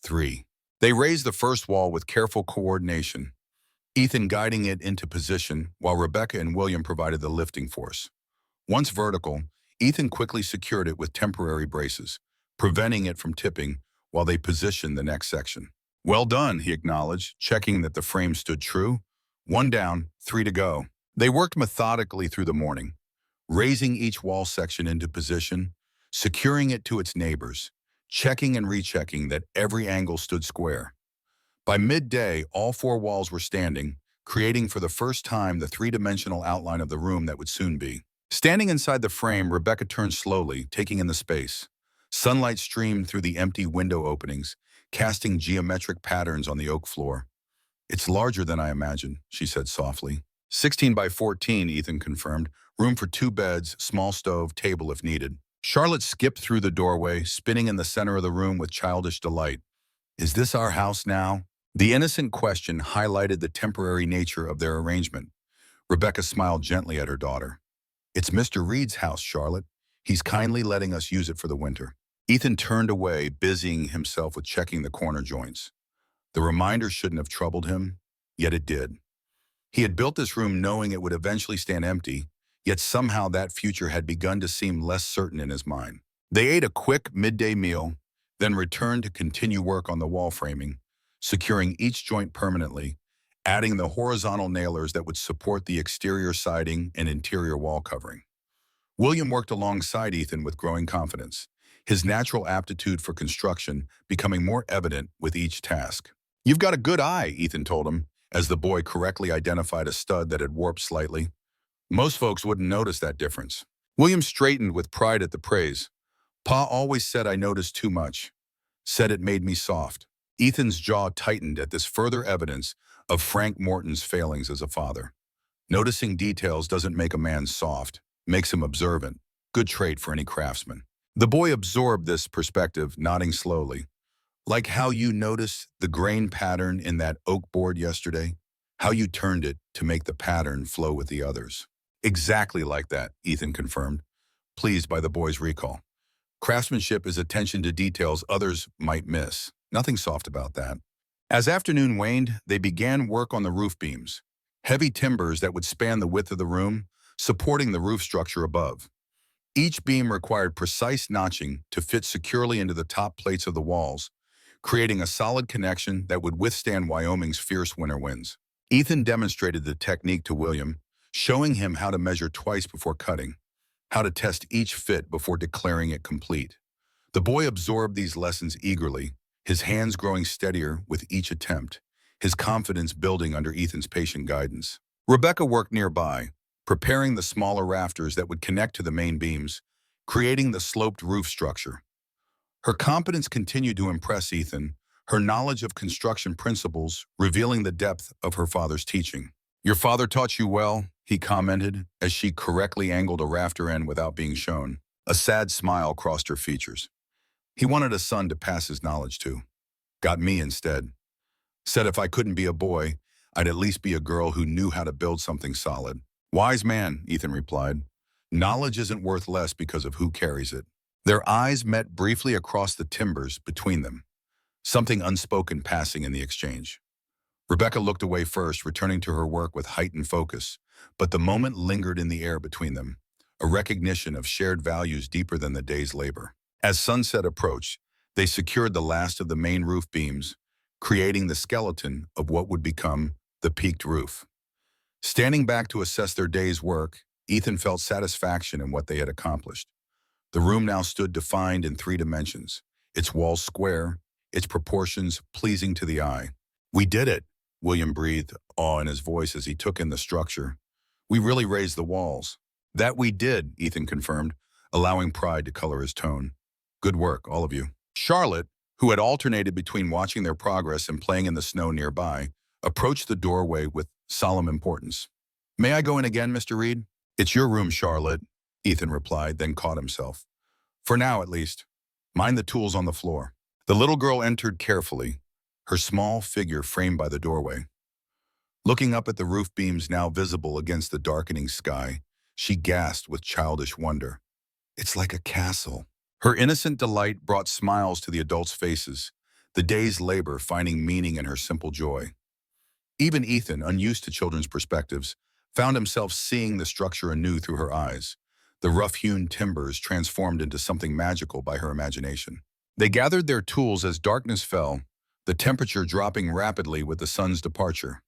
3. They raised the first wall with careful coordination, Ethan guiding it into position while Rebecca and William provided the lifting force. Once vertical, Ethan quickly secured it with temporary braces, preventing it from tipping while they positioned the next section. "Well done," he acknowledged, checking that the frame stood true. "One down, 3 to go." They worked methodically through the morning, raising each wall section into position, securing it to its neighbors, checking and rechecking that every angle stood square. By midday, all 4 walls were standing, creating for the first time the three-dimensional outline of the room that would soon be. Standing inside the frame, Rebecca turned slowly, taking in the space. Sunlight streamed through the empty window openings, casting geometric patterns on the oak floor. "It's larger than I imagined," she said softly. 16 by 14, Ethan confirmed. "Room for 2 beds, small stove, table if needed." Charlotte skipped through the doorway, spinning in the center of the room with childish delight. "Is this our house now?" The innocent question highlighted the temporary nature of their arrangement. Rebecca smiled gently at her daughter. "It's Mr. Reed's house, Charlotte. He's kindly letting us use it for the winter." Ethan turned away, busying himself with checking the corner joints. The reminder shouldn't have troubled him, yet it did. He had built this room knowing it would eventually stand empty, yet somehow that future had begun to seem less certain in his mind. They ate a quick midday meal, then returned to continue work on the wall framing, securing each joint permanently, adding the horizontal nailers that would support the exterior siding and interior wall covering. William worked alongside Ethan with growing confidence, his natural aptitude for construction becoming more evident with each task. "You've got a good eye," Ethan told him, as the boy correctly identified a stud that had warped slightly. "Most folks wouldn't notice that difference." William straightened with pride at the praise. "Pa always said I noticed too much. Said it made me soft." Ethan's jaw tightened at this further evidence of Frank Morton's failings as a father. Noticing details doesn't make a man soft, makes him observant. Good trait for any craftsman. The boy absorbed this perspective, nodding slowly. "Like how you noticed the grain pattern in that oak board yesterday? How you turned it to make the pattern flow with the others." "Exactly like that," Ethan confirmed, pleased by the boy's recall. "Craftsmanship is attention to details others might miss. Nothing soft about that." As afternoon waned, they began work on the roof beams, heavy timbers that would span the width of the room, supporting the roof structure above. Each beam required precise notching to fit securely into the top plates of the walls, creating a solid connection that would withstand Wyoming's fierce winter winds. Ethan demonstrated the technique to William, showing him how to measure twice before cutting, how to test each fit before declaring it complete. The boy absorbed these lessons eagerly, his hands growing steadier with each attempt, his confidence building under Ethan's patient guidance. Rebecca worked nearby, preparing the smaller rafters that would connect to the main beams, creating the sloped roof structure. Her competence continued to impress Ethan, her knowledge of construction principles revealing the depth of her father's teaching. "Your father taught you well," he commented, as she correctly angled a rafter end without being shown. A sad smile crossed her features. He wanted a son to pass his knowledge to. Got me instead. Said if I couldn't be a boy, I'd at least be a girl who knew how to build something solid. Wise man, Ethan replied. Knowledge isn't worth less because of who carries it. Their eyes met briefly across the timbers between them, something unspoken passing in the exchange. Rebecca looked away first, returning to her work with heightened focus, but the moment lingered in the air between them, a recognition of shared values deeper than the day's labor. As sunset approached, they secured the last of the main roof beams, creating the skeleton of what would become the peaked roof. Standing back to assess their day's work, Ethan felt satisfaction in what they had accomplished. The room now stood defined in 3 dimensions, its walls square, its proportions pleasing to the eye. "We did it," William breathed, awe in his voice as he took in the structure. "We really raised the walls." "That we did," Ethan confirmed, allowing pride to color his tone. "Good work, all of you." Charlotte, who had alternated between watching their progress and playing in the snow nearby, approached the doorway with solemn importance. "May I go in again, Mr. Reed?" "It's your room, Charlotte," Ethan replied, then caught himself. "For now, at least. Mind the tools on the floor." The little girl entered carefully, her small figure framed by the doorway. Looking up at the roof beams now visible against the darkening sky, she gasped with childish wonder. "It's like a castle." Her innocent delight brought smiles to the adults' faces, the day's labor finding meaning in her simple joy. Even Ethan, unused to children's perspectives, found himself seeing the structure anew through her eyes, the rough-hewn timbers transformed into something magical by her imagination. They gathered their tools as darkness fell, the temperature dropping rapidly with the sun's departure.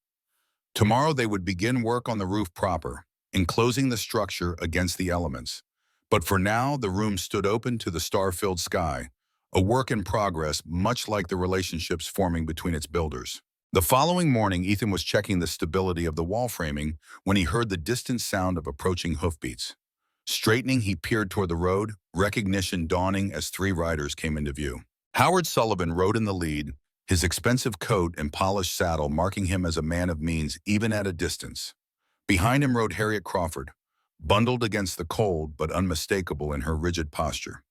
Tomorrow they would begin work on the roof proper, enclosing the structure against the elements. But for now, the room stood open to the star-filled sky, a work in progress much like the relationships forming between its builders. The following morning, Ethan was checking the stability of the wall framing when he heard the distant sound of approaching hoofbeats. Straightening, he peered toward the road, recognition dawning as 3 riders came into view. Howard Sullivan rode in the lead, his expensive coat and polished saddle marking him as a man of means even at a distance. Behind him rode Harriet Crawford, bundled against the cold but unmistakable in her rigid posture.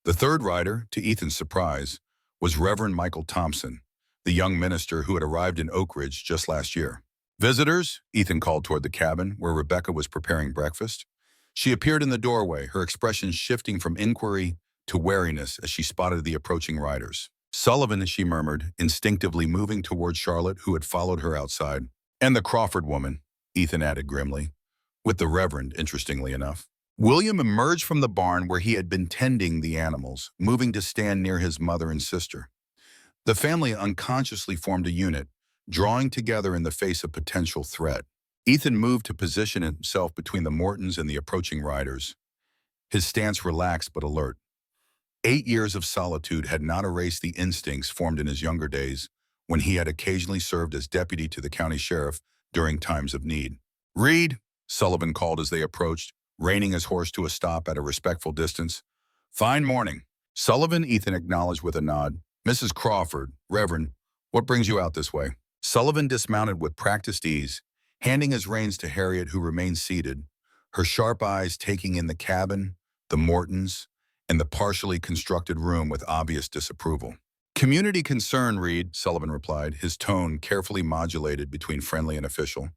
The third rider, to Ethan's surprise, was Reverend Michael Thompson, the young minister who had arrived in Oak Ridge just last year. "Visitors?" Ethan called toward the cabin where Rebecca was preparing breakfast. She appeared in the doorway, her expression shifting from inquiry to wariness as she spotted the approaching riders. "Sullivan," she murmured, instinctively moving toward Charlotte, who had followed her outside. "And the Crawford woman," Ethan added grimly, with the Reverend, interestingly enough. William emerged from the barn where he had been tending the animals, moving to stand near his mother and sister. The family unconsciously formed a unit, drawing together in the face of potential threat. Ethan moved to position himself between the Mortons and the approaching riders, his stance relaxed but alert. 8 years of solitude had not erased the instincts formed in his younger days when he had occasionally served as deputy to the county sheriff during times of need. "Reed," Sullivan called as they approached, reining his horse to a stop at a respectful distance. "Fine morning." Sullivan, Ethan acknowledged with a nod. "Mrs. Crawford, Reverend, what brings you out this way?" Sullivan dismounted with practiced ease, handing his reins to Harriet, who remained seated, her sharp eyes taking in the cabin, the Mortons, and the partially constructed room with obvious disapproval. "Community concern, Reed," Sullivan replied, his tone carefully modulated between friendly and official.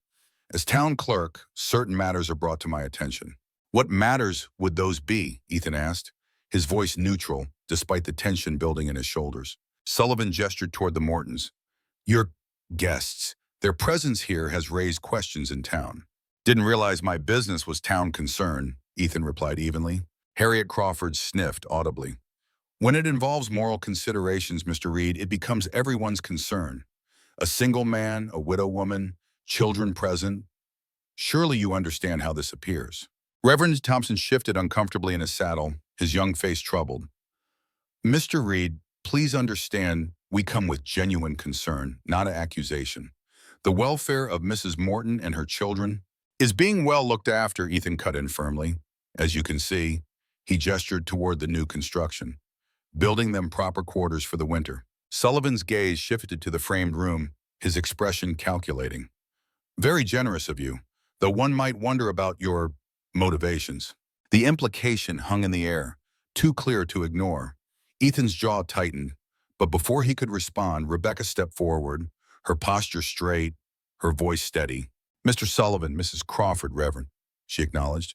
"As town clerk, certain matters are brought to my attention." "What matters would those be?" Ethan asked, his voice neutral, despite the tension building in his shoulders. Sullivan gestured toward the Mortons. Your guests. Their presence here has raised questions in town. Didn't realize my business was town concern, Ethan replied evenly. Harriet Crawford sniffed audibly. When it involves moral considerations, Mr. Reed, it becomes everyone's concern. A single man, a widow woman, children present. Surely you understand how this appears. Reverend Thompson shifted uncomfortably in his saddle, his young face troubled. Mr. Reed, please understand we come with genuine concern, not an accusation. The welfare of Mrs. Morton and her children is being well looked after, Ethan cut in firmly. As you can see, he gestured toward the new construction, building them proper quarters for the winter. Sullivan's gaze shifted to the framed room, his expression calculating. Very generous of you, though one might wonder about your motivations. The implication hung in the air, too clear to ignore. Ethan's jaw tightened, but before he could respond, Rebecca stepped forward, her posture straight, her voice steady. Mr. Sullivan, Mrs. Crawford, Reverend, she acknowledged.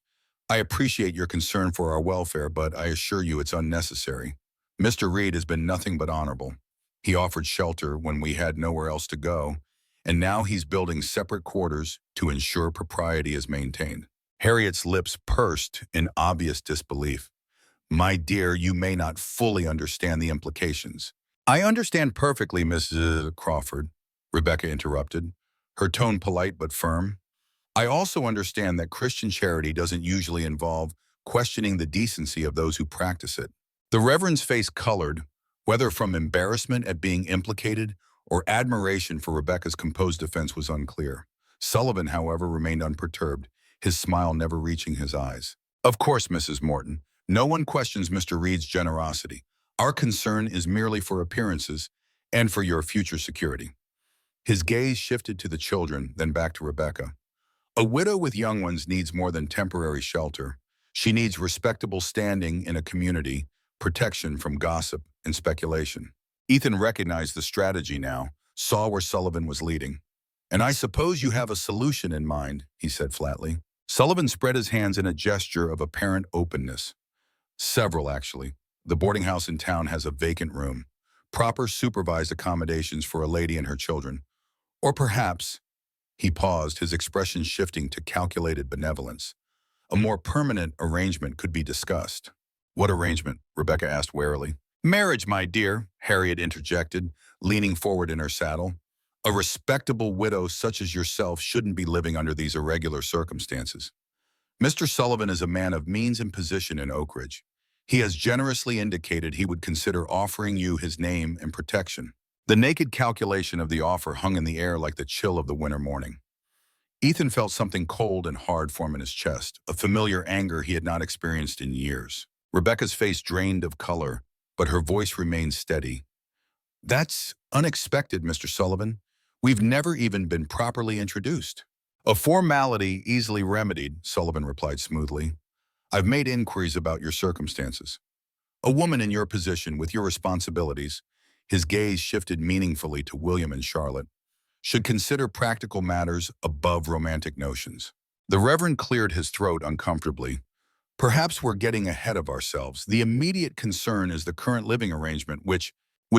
I appreciate your concern for our welfare, but I assure you it's unnecessary. Mr. Reed has been nothing but honorable. He offered shelter when we had nowhere else to go, and now he's building separate quarters to ensure propriety is maintained. Harriet's lips pursed in obvious disbelief. My dear, you may not fully understand the implications. I understand perfectly, Mrs. Crawford, Rebecca interrupted, her tone polite but firm. I also understand that Christian charity doesn't usually involve questioning the decency of those who practice it. The Reverend's face colored, whether from embarrassment at being implicated or admiration for Rebecca's composed defense was unclear. Sullivan, however, remained unperturbed, his smile never reaching his eyes. Of course, Mrs. Morton, no one questions Mr. Reed's generosity. Our concern is merely for appearances and for your future security. His gaze shifted to the children, then back to Rebecca. A widow with young ones needs more than temporary shelter. She needs respectable standing in a community, protection from gossip and speculation. Ethan recognized the strategy now, saw where Sullivan was leading. And I suppose you have a solution in mind, he said flatly. Sullivan spread his hands in a gesture of apparent openness. Several, actually. The boarding house in town has a vacant room, proper supervised accommodations for a lady and her children. Or perhaps, he paused, his expression shifting to calculated benevolence. A more permanent arrangement could be discussed. What arrangement? Rebecca asked warily. Marriage, my dear, Harriet interjected, leaning forward in her saddle. A respectable widow such as yourself shouldn't be living under these irregular circumstances. Mr. Sullivan is a man of means and position in Oak Ridge. He has generously indicated he would consider offering you his name and protection. The naked calculation of the offer hung in the air like the chill of the winter morning. Ethan felt something cold and hard form in his chest, a familiar anger he had not experienced in years. Rebecca's face drained of color, but her voice remained steady. That's unexpected, Mr. Sullivan. We've never even been properly introduced. A formality easily remedied, Sullivan replied smoothly. I've made inquiries about your circumstances. A woman in your position with your responsibilities, his gaze shifted meaningfully to William and Charlotte, should consider practical matters above romantic notions. The Reverend cleared his throat uncomfortably. Perhaps we're getting ahead of ourselves. The immediate concern is the current living arrangement, which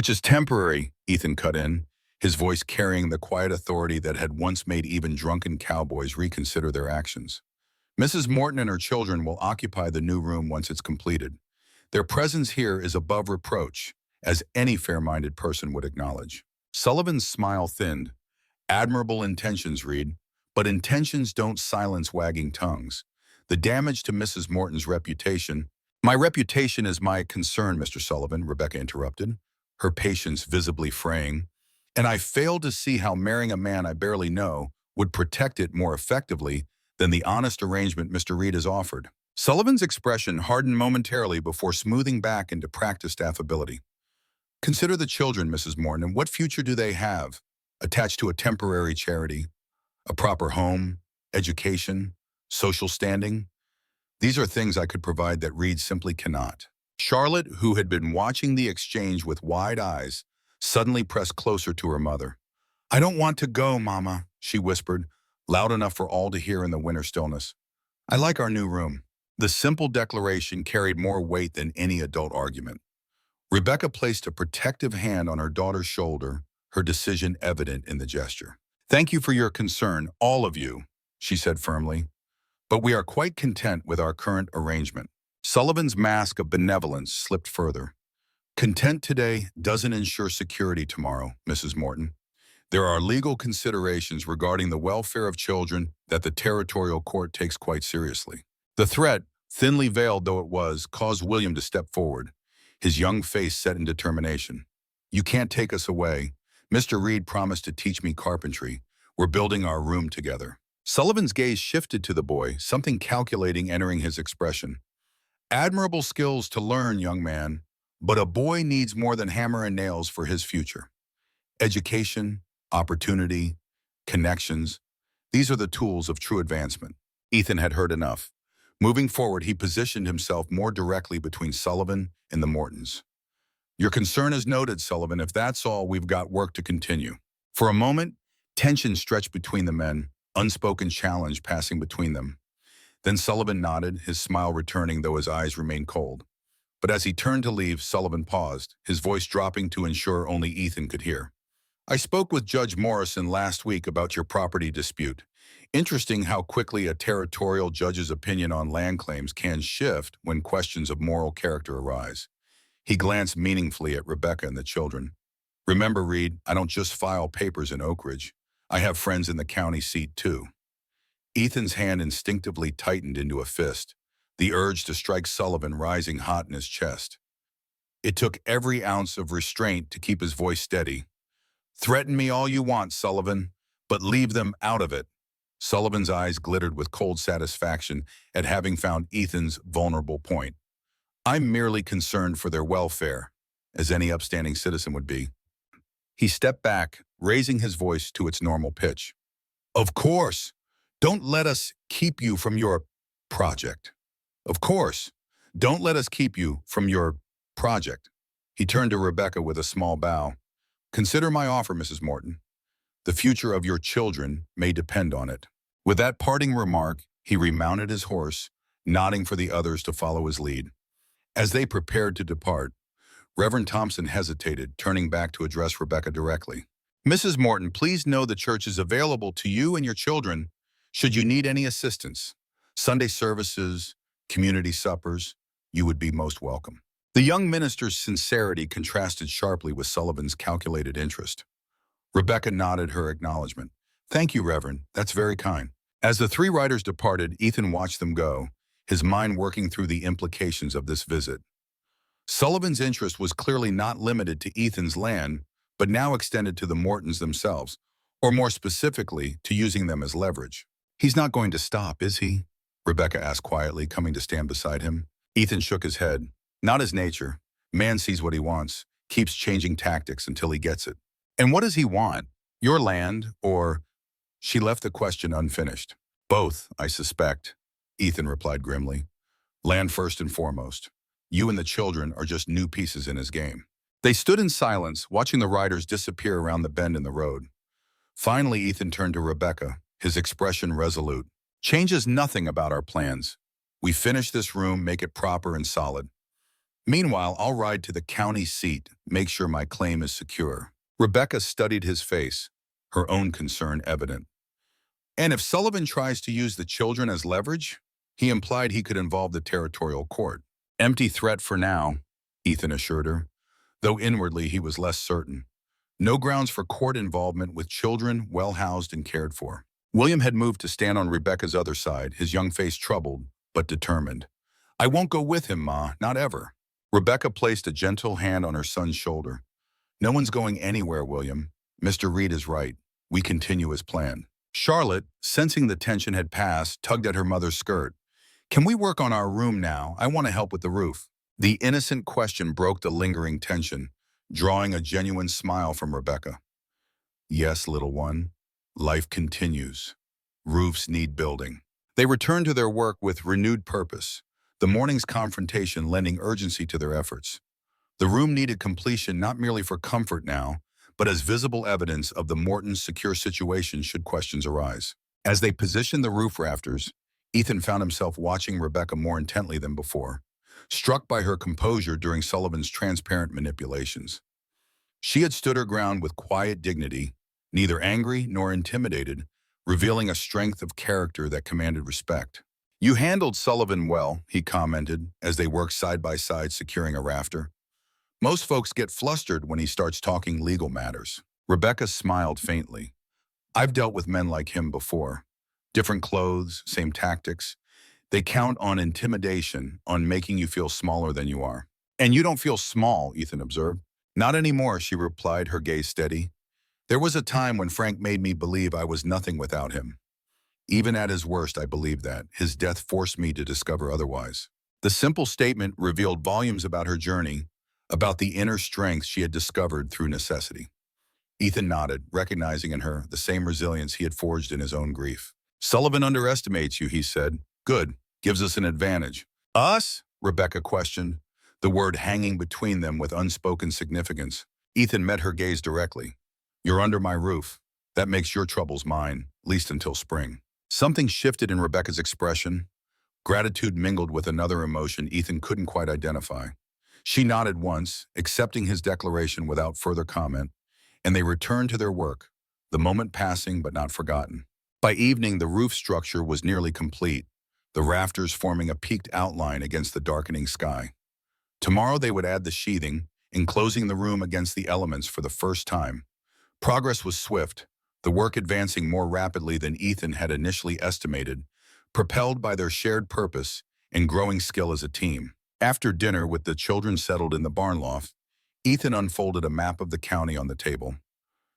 is temporary, Ethan cut in, his voice carrying the quiet authority that had once made even drunken cowboys reconsider their actions. Mrs. Morton and her children will occupy the new room once it's completed. Their presence here is above reproach, as any fair-minded person would acknowledge. Sullivan's smile thinned. Admirable intentions, Reed, but intentions don't silence wagging tongues. The damage to Mrs. Morton's reputation— My reputation is my concern, Mr. Sullivan, Rebecca interrupted, her patience visibly fraying, and I fail to see how marrying a man I barely know would protect it more effectively than the honest arrangement Mr. Reed has offered. Sullivan's expression hardened momentarily before smoothing back into practiced affability. Consider the children, Mrs. Morton, and what future do they have, attached to a temporary charity, a proper home, education, social standing? These are things I could provide that Reed simply cannot. Charlotte, who had been watching the exchange with wide eyes, suddenly pressed closer to her mother. I don't want to go, Mama, she whispered, loud enough for all to hear in the winter stillness. I like our new room. The simple declaration carried more weight than any adult argument. Rebecca placed a protective hand on her daughter's shoulder, her decision evident in the gesture. "Thank you for your concern, all of you," she said firmly, "but we are quite content with our current arrangement." Sullivan's mask of benevolence slipped further. "Content today doesn't ensure security tomorrow, Mrs. Morton. There are legal considerations regarding the welfare of children that the territorial court takes quite seriously." The threat, thinly veiled though it was, caused William to step forward, his young face set in determination. "You can't take us away. Mr. Reed promised to teach me carpentry. We're building our room together." Sullivan's gaze shifted to the boy, something calculating entering his expression. "Admirable skills to learn, young man, but a boy needs more than hammer and nails for his future. Education, opportunity, connections, these are the tools of true advancement." Ethan had heard enough. Moving forward, he positioned himself more directly between Sullivan and the Mortons. "Your concern is noted, Sullivan. If that's all, we've got work to continue." For a moment, tension stretched between the men, unspoken challenge passing between them. Then Sullivan nodded, his smile returning though his eyes remained cold. But as he turned to leave, Sullivan paused, his voice dropping to ensure only Ethan could hear. "I spoke with Judge Morrison last week about your property dispute. Interesting how quickly a territorial judge's opinion on land claims can shift when questions of moral character arise." He glanced meaningfully at Rebecca and the children. "Remember, Reed, I don't just file papers in Oak Ridge. I have friends in the county seat, too." Ethan's hand instinctively tightened into a fist, the urge to strike Sullivan rising hot in his chest. It took every ounce of restraint to keep his voice steady. "Threaten me all you want, Sullivan, but leave them out of it." Sullivan's eyes glittered with cold satisfaction at having found Ethan's vulnerable point. "I'm merely concerned for their welfare, as any upstanding citizen would be." He stepped back, raising his voice to its normal pitch. "Of course, don't let us keep you from your project. Of course, don't let us keep you from your project." He turned to Rebecca with a small bow. "Consider my offer, Mrs. Morton. The future of your children may depend on it." With that parting remark, he remounted his horse, nodding for the others to follow his lead. As they prepared to depart, Reverend Thompson hesitated, turning back to address Rebecca directly. "Mrs. Morton, please know the church is available to you and your children should you need any assistance. Sunday services, community suppers, you would be most welcome." The young minister's sincerity contrasted sharply with Sullivan's calculated interest. Rebecca nodded her acknowledgement. "Thank you, Reverend. That's very kind." As the three riders departed, Ethan watched them go, his mind working through the implications of this visit. Sullivan's interest was clearly not limited to Ethan's land, but now extended to the Mortons themselves, or more specifically, to using them as leverage. "He's not going to stop, is he?" Rebecca asked quietly, coming to stand beside him. Ethan shook his head. "Not his nature. Man sees what he wants, keeps changing tactics until he gets it." "And what does he want? Your land, or—" She left the question unfinished. "Both, I suspect," Ethan replied grimly. "Land first and foremost. You and the children are just new pieces in his game." They stood in silence, watching the riders disappear around the bend in the road. Finally, Ethan turned to Rebecca, his expression resolute. "Changes nothing about our plans. We finish this room, make it proper and solid. Meanwhile, I'll ride to the county seat, make sure my claim is secure." Rebecca studied his face, her own concern evident. "And if Sullivan tries to use the children as leverage?" He implied he could involve the territorial court. "Empty threat for now," Ethan assured her, though inwardly he was less certain. No grounds for court involvement with children well housed and cared for. William had moved to stand on Rebecca's other side, his young face troubled, but determined. "I won't go with him, Ma, not ever." Rebecca placed a gentle hand on her son's shoulder. "No one's going anywhere, William. Mr. Reed is right. We continue as planned." Charlotte, sensing the tension had passed, tugged at her mother's skirt. "Can we work on our room now? I want to help with the roof." The innocent question broke the lingering tension, drawing a genuine smile from Rebecca. "Yes, little one. Life continues. Roofs need building." They returned to their work with renewed purpose, the morning's confrontation lending urgency to their efforts. The room needed completion not merely for comfort now, but as visible evidence of the Mortons' secure situation should questions arise. As they positioned the roof rafters, Ethan found himself watching Rebecca more intently than before, struck by her composure during Sullivan's transparent manipulations. She had stood her ground with quiet dignity, neither angry nor intimidated, revealing a strength of character that commanded respect. "You handled Sullivan well," he commented as they worked side by side securing a rafter. "Most folks get flustered when he starts talking legal matters." Rebecca smiled faintly. "I've dealt with men like him before. Different clothes, same tactics. They count on intimidation, on making you feel smaller than you are." "And you don't feel small," Ethan observed. "Not anymore," she replied, her gaze steady. "There was a time when Frank made me believe I was nothing without him. Even at his worst, I believed that. His death forced me to discover otherwise." The simple statement revealed volumes about her journey, about the inner strength she had discovered through necessity. Ethan nodded, recognizing in her the same resilience he had forged in his own grief. "Sullivan underestimates you," he said. "Good. Gives us an advantage." "Us?" Rebecca questioned, the word hanging between them with unspoken significance. Ethan met her gaze directly. "You're under my roof. That makes your troubles mine, least until spring." Something shifted in Rebecca's expression. Gratitude mingled with another emotion Ethan couldn't quite identify. She nodded once, accepting his declaration without further comment, and they returned to their work, the moment passing but not forgotten. By evening, the roof structure was nearly complete, the rafters forming a peaked outline against the darkening sky. Tomorrow they would add the sheathing, enclosing the room against the elements for the first time. Progress was swift, the work advancing more rapidly than Ethan had initially estimated, propelled by their shared purpose and growing skill as a team. After dinner, with the children settled in the barn loft, Ethan unfolded a map of the county on the table,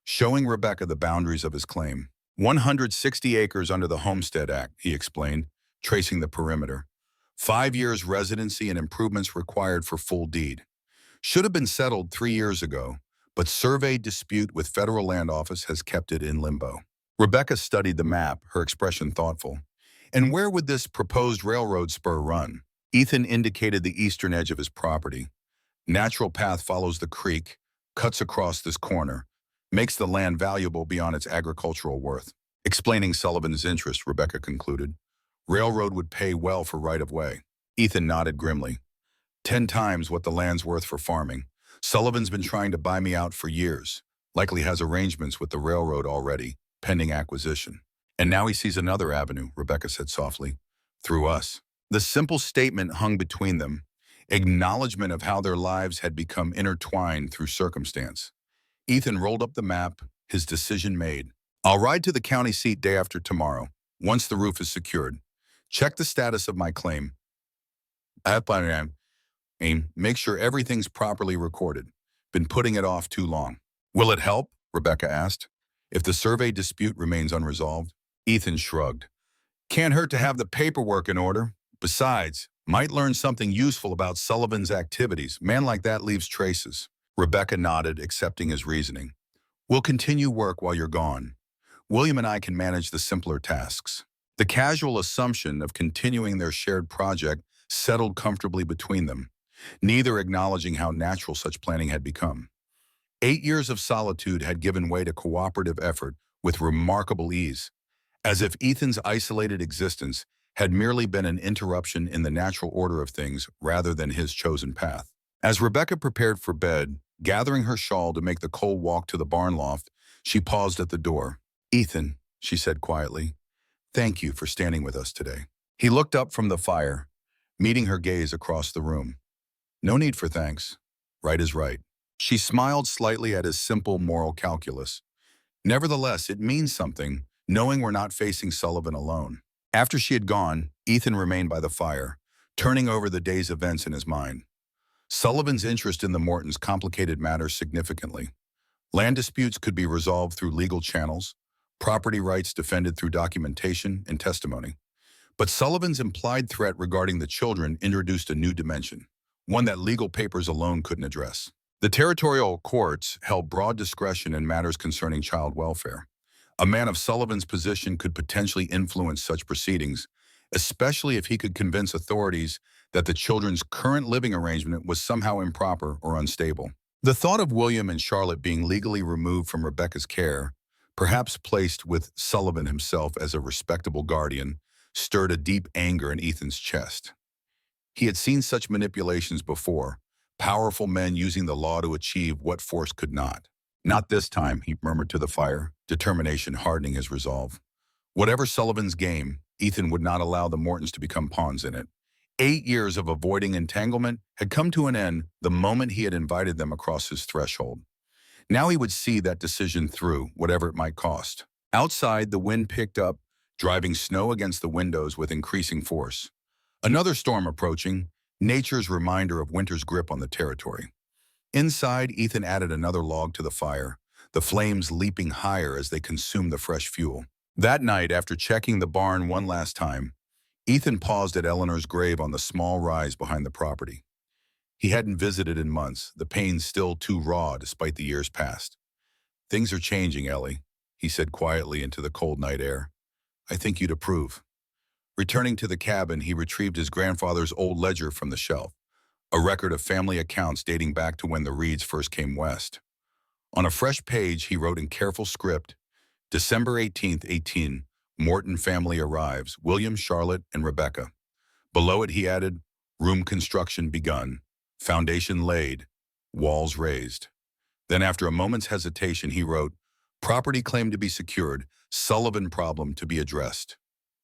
showing Rebecca the boundaries of his claim. 160 acres under the Homestead Act, he explained, tracing the perimeter. 5 years residency and improvements required for full deed. Should have been settled 3 years ago, but survey dispute with federal land office has kept it in limbo. Rebecca studied the map, her expression thoughtful. "And where would this proposed railroad spur run?" Ethan indicated the eastern edge of his property. "Natural path follows the creek, cuts across this corner, makes the land valuable beyond its agricultural worth." Explaining Sullivan's interest, Rebecca concluded, "Railroad would pay well for right-of-way." Ethan nodded grimly. 10 times what the land's worth for farming. Sullivan's been trying to buy me out for years. Likely has arrangements with the railroad already, pending acquisition. And now he sees another avenue," Rebecca said softly. "Through us." The simple statement hung between them, acknowledgement of how their lives had become intertwined through circumstance. Ethan rolled up the map, his decision made. "I'll ride to the county seat day after tomorrow, once the roof is secured. Check the status of my claim. And make sure everything's properly recorded. Been putting it off too long." "Will it help?" Rebecca asked. "If the survey dispute remains unresolved?" Ethan shrugged. "Can't hurt to have the paperwork in order. Besides, might learn something useful about Sullivan's activities. Man like that leaves traces." Rebecca nodded, accepting his reasoning. "We'll continue work while you're gone. William and I can manage the simpler tasks." The casual assumption of continuing their shared project settled comfortably between them, neither acknowledging how natural such planning had become. 8 years of solitude had given way to cooperative effort with remarkable ease, as if Ethan's isolated existence had merely been an interruption in the natural order of things rather than his chosen path. As Rebecca prepared for bed, gathering her shawl to make the cold walk to the barn loft, she paused at the door. "Ethan," she said quietly, "thank you for standing with us today." He looked up from the fire, meeting her gaze across the room. "No need for thanks. Right is right." She smiled slightly at his simple moral calculus. "Nevertheless, it means something, knowing we're not facing Sullivan alone." After she had gone, Ethan remained by the fire, turning over the day's events in his mind. Sullivan's interest in the Mortons complicated matters significantly. Land disputes could be resolved through legal channels, property rights defended through documentation and testimony. But Sullivan's implied threat regarding the children introduced a new dimension, one that legal papers alone couldn't address. The territorial courts held broad discretion in matters concerning child welfare. A man of Sullivan's position could potentially influence such proceedings, especially if he could convince authorities that the children's current living arrangement was somehow improper or unstable. The thought of William and Charlotte being legally removed from Rebecca's care, perhaps placed with Sullivan himself as a respectable guardian, stirred a deep anger in Ethan's chest. He had seen such manipulations before, Powerful men using the law to achieve what force could not. Not this time, he murmured to the fire, determination hardening his resolve. Whatever Sullivan's game, Ethan would not allow the Mortons to become pawns in it. 8 years of avoiding entanglement had come to an end the moment he had invited them across his threshold. Now he would see that decision through, whatever it might cost. Outside, the wind picked up, driving snow against the windows with increasing force. Another storm approaching, nature's reminder of winter's grip on the territory. Inside, Ethan added another log to the fire, the flames leaping higher as they consumed the fresh fuel. That night, after checking the barn one last time, Ethan paused at Eleanor's grave on the small rise behind the property. He hadn't visited in months, the pain still too raw despite the years past. "Things are changing, Ellie," he said quietly into the cold night air. "I think you'd approve." Returning to the cabin, he retrieved his grandfather's old ledger from the shelf, a record of family accounts dating back to when the Reeds first came west. On a fresh page, he wrote in careful script, "December 18th, 18, Morton family arrives, William, Charlotte, and Rebecca." Below it, he added, "Room construction begun, foundation laid, walls raised." Then after a moment's hesitation, he wrote, "Property claim to be secured, Sullivan problem to be addressed."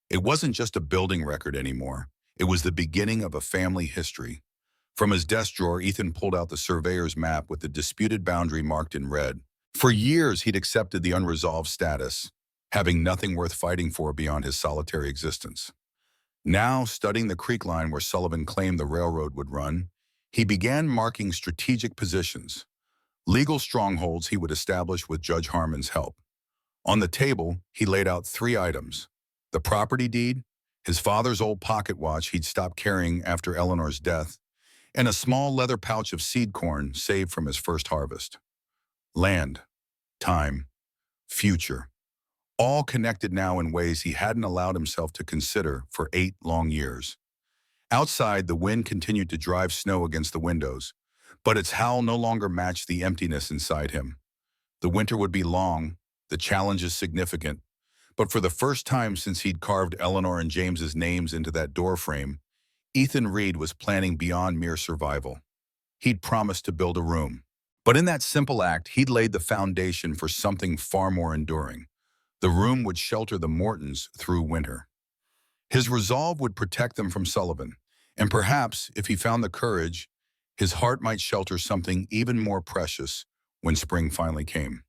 It wasn't just a building record anymore. It was the beginning of a family history. From his desk drawer, Ethan pulled out the surveyor's map with the disputed boundary marked in red. For years, he'd accepted the unresolved status, having nothing worth fighting for beyond his solitary existence. Now, studying the creek line where Sullivan claimed the railroad would run, he began marking strategic positions, legal strongholds he would establish with Judge Harmon's help. On the table, he laid out 3 items: the property deed, his father's old pocket watch he'd stopped carrying after Eleanor's death, and a small leather pouch of seed corn saved from his first harvest. Land, time, future, all connected now in ways he hadn't allowed himself to consider for 8 long years. Outside, the wind continued to drive snow against the windows, but its howl no longer matched the emptiness inside him. The winter would be long, the challenges significant, but for the first time since he'd carved Eleanor and James's names into that doorframe, Ethan Reed was planning beyond mere survival. He'd promised to build a room. But in that simple act, he'd laid the foundation for something far more enduring. The room would shelter the Mortons through winter. His resolve would protect them from Sullivan, and perhaps, if he found the courage, his heart might shelter something even more precious when spring finally came.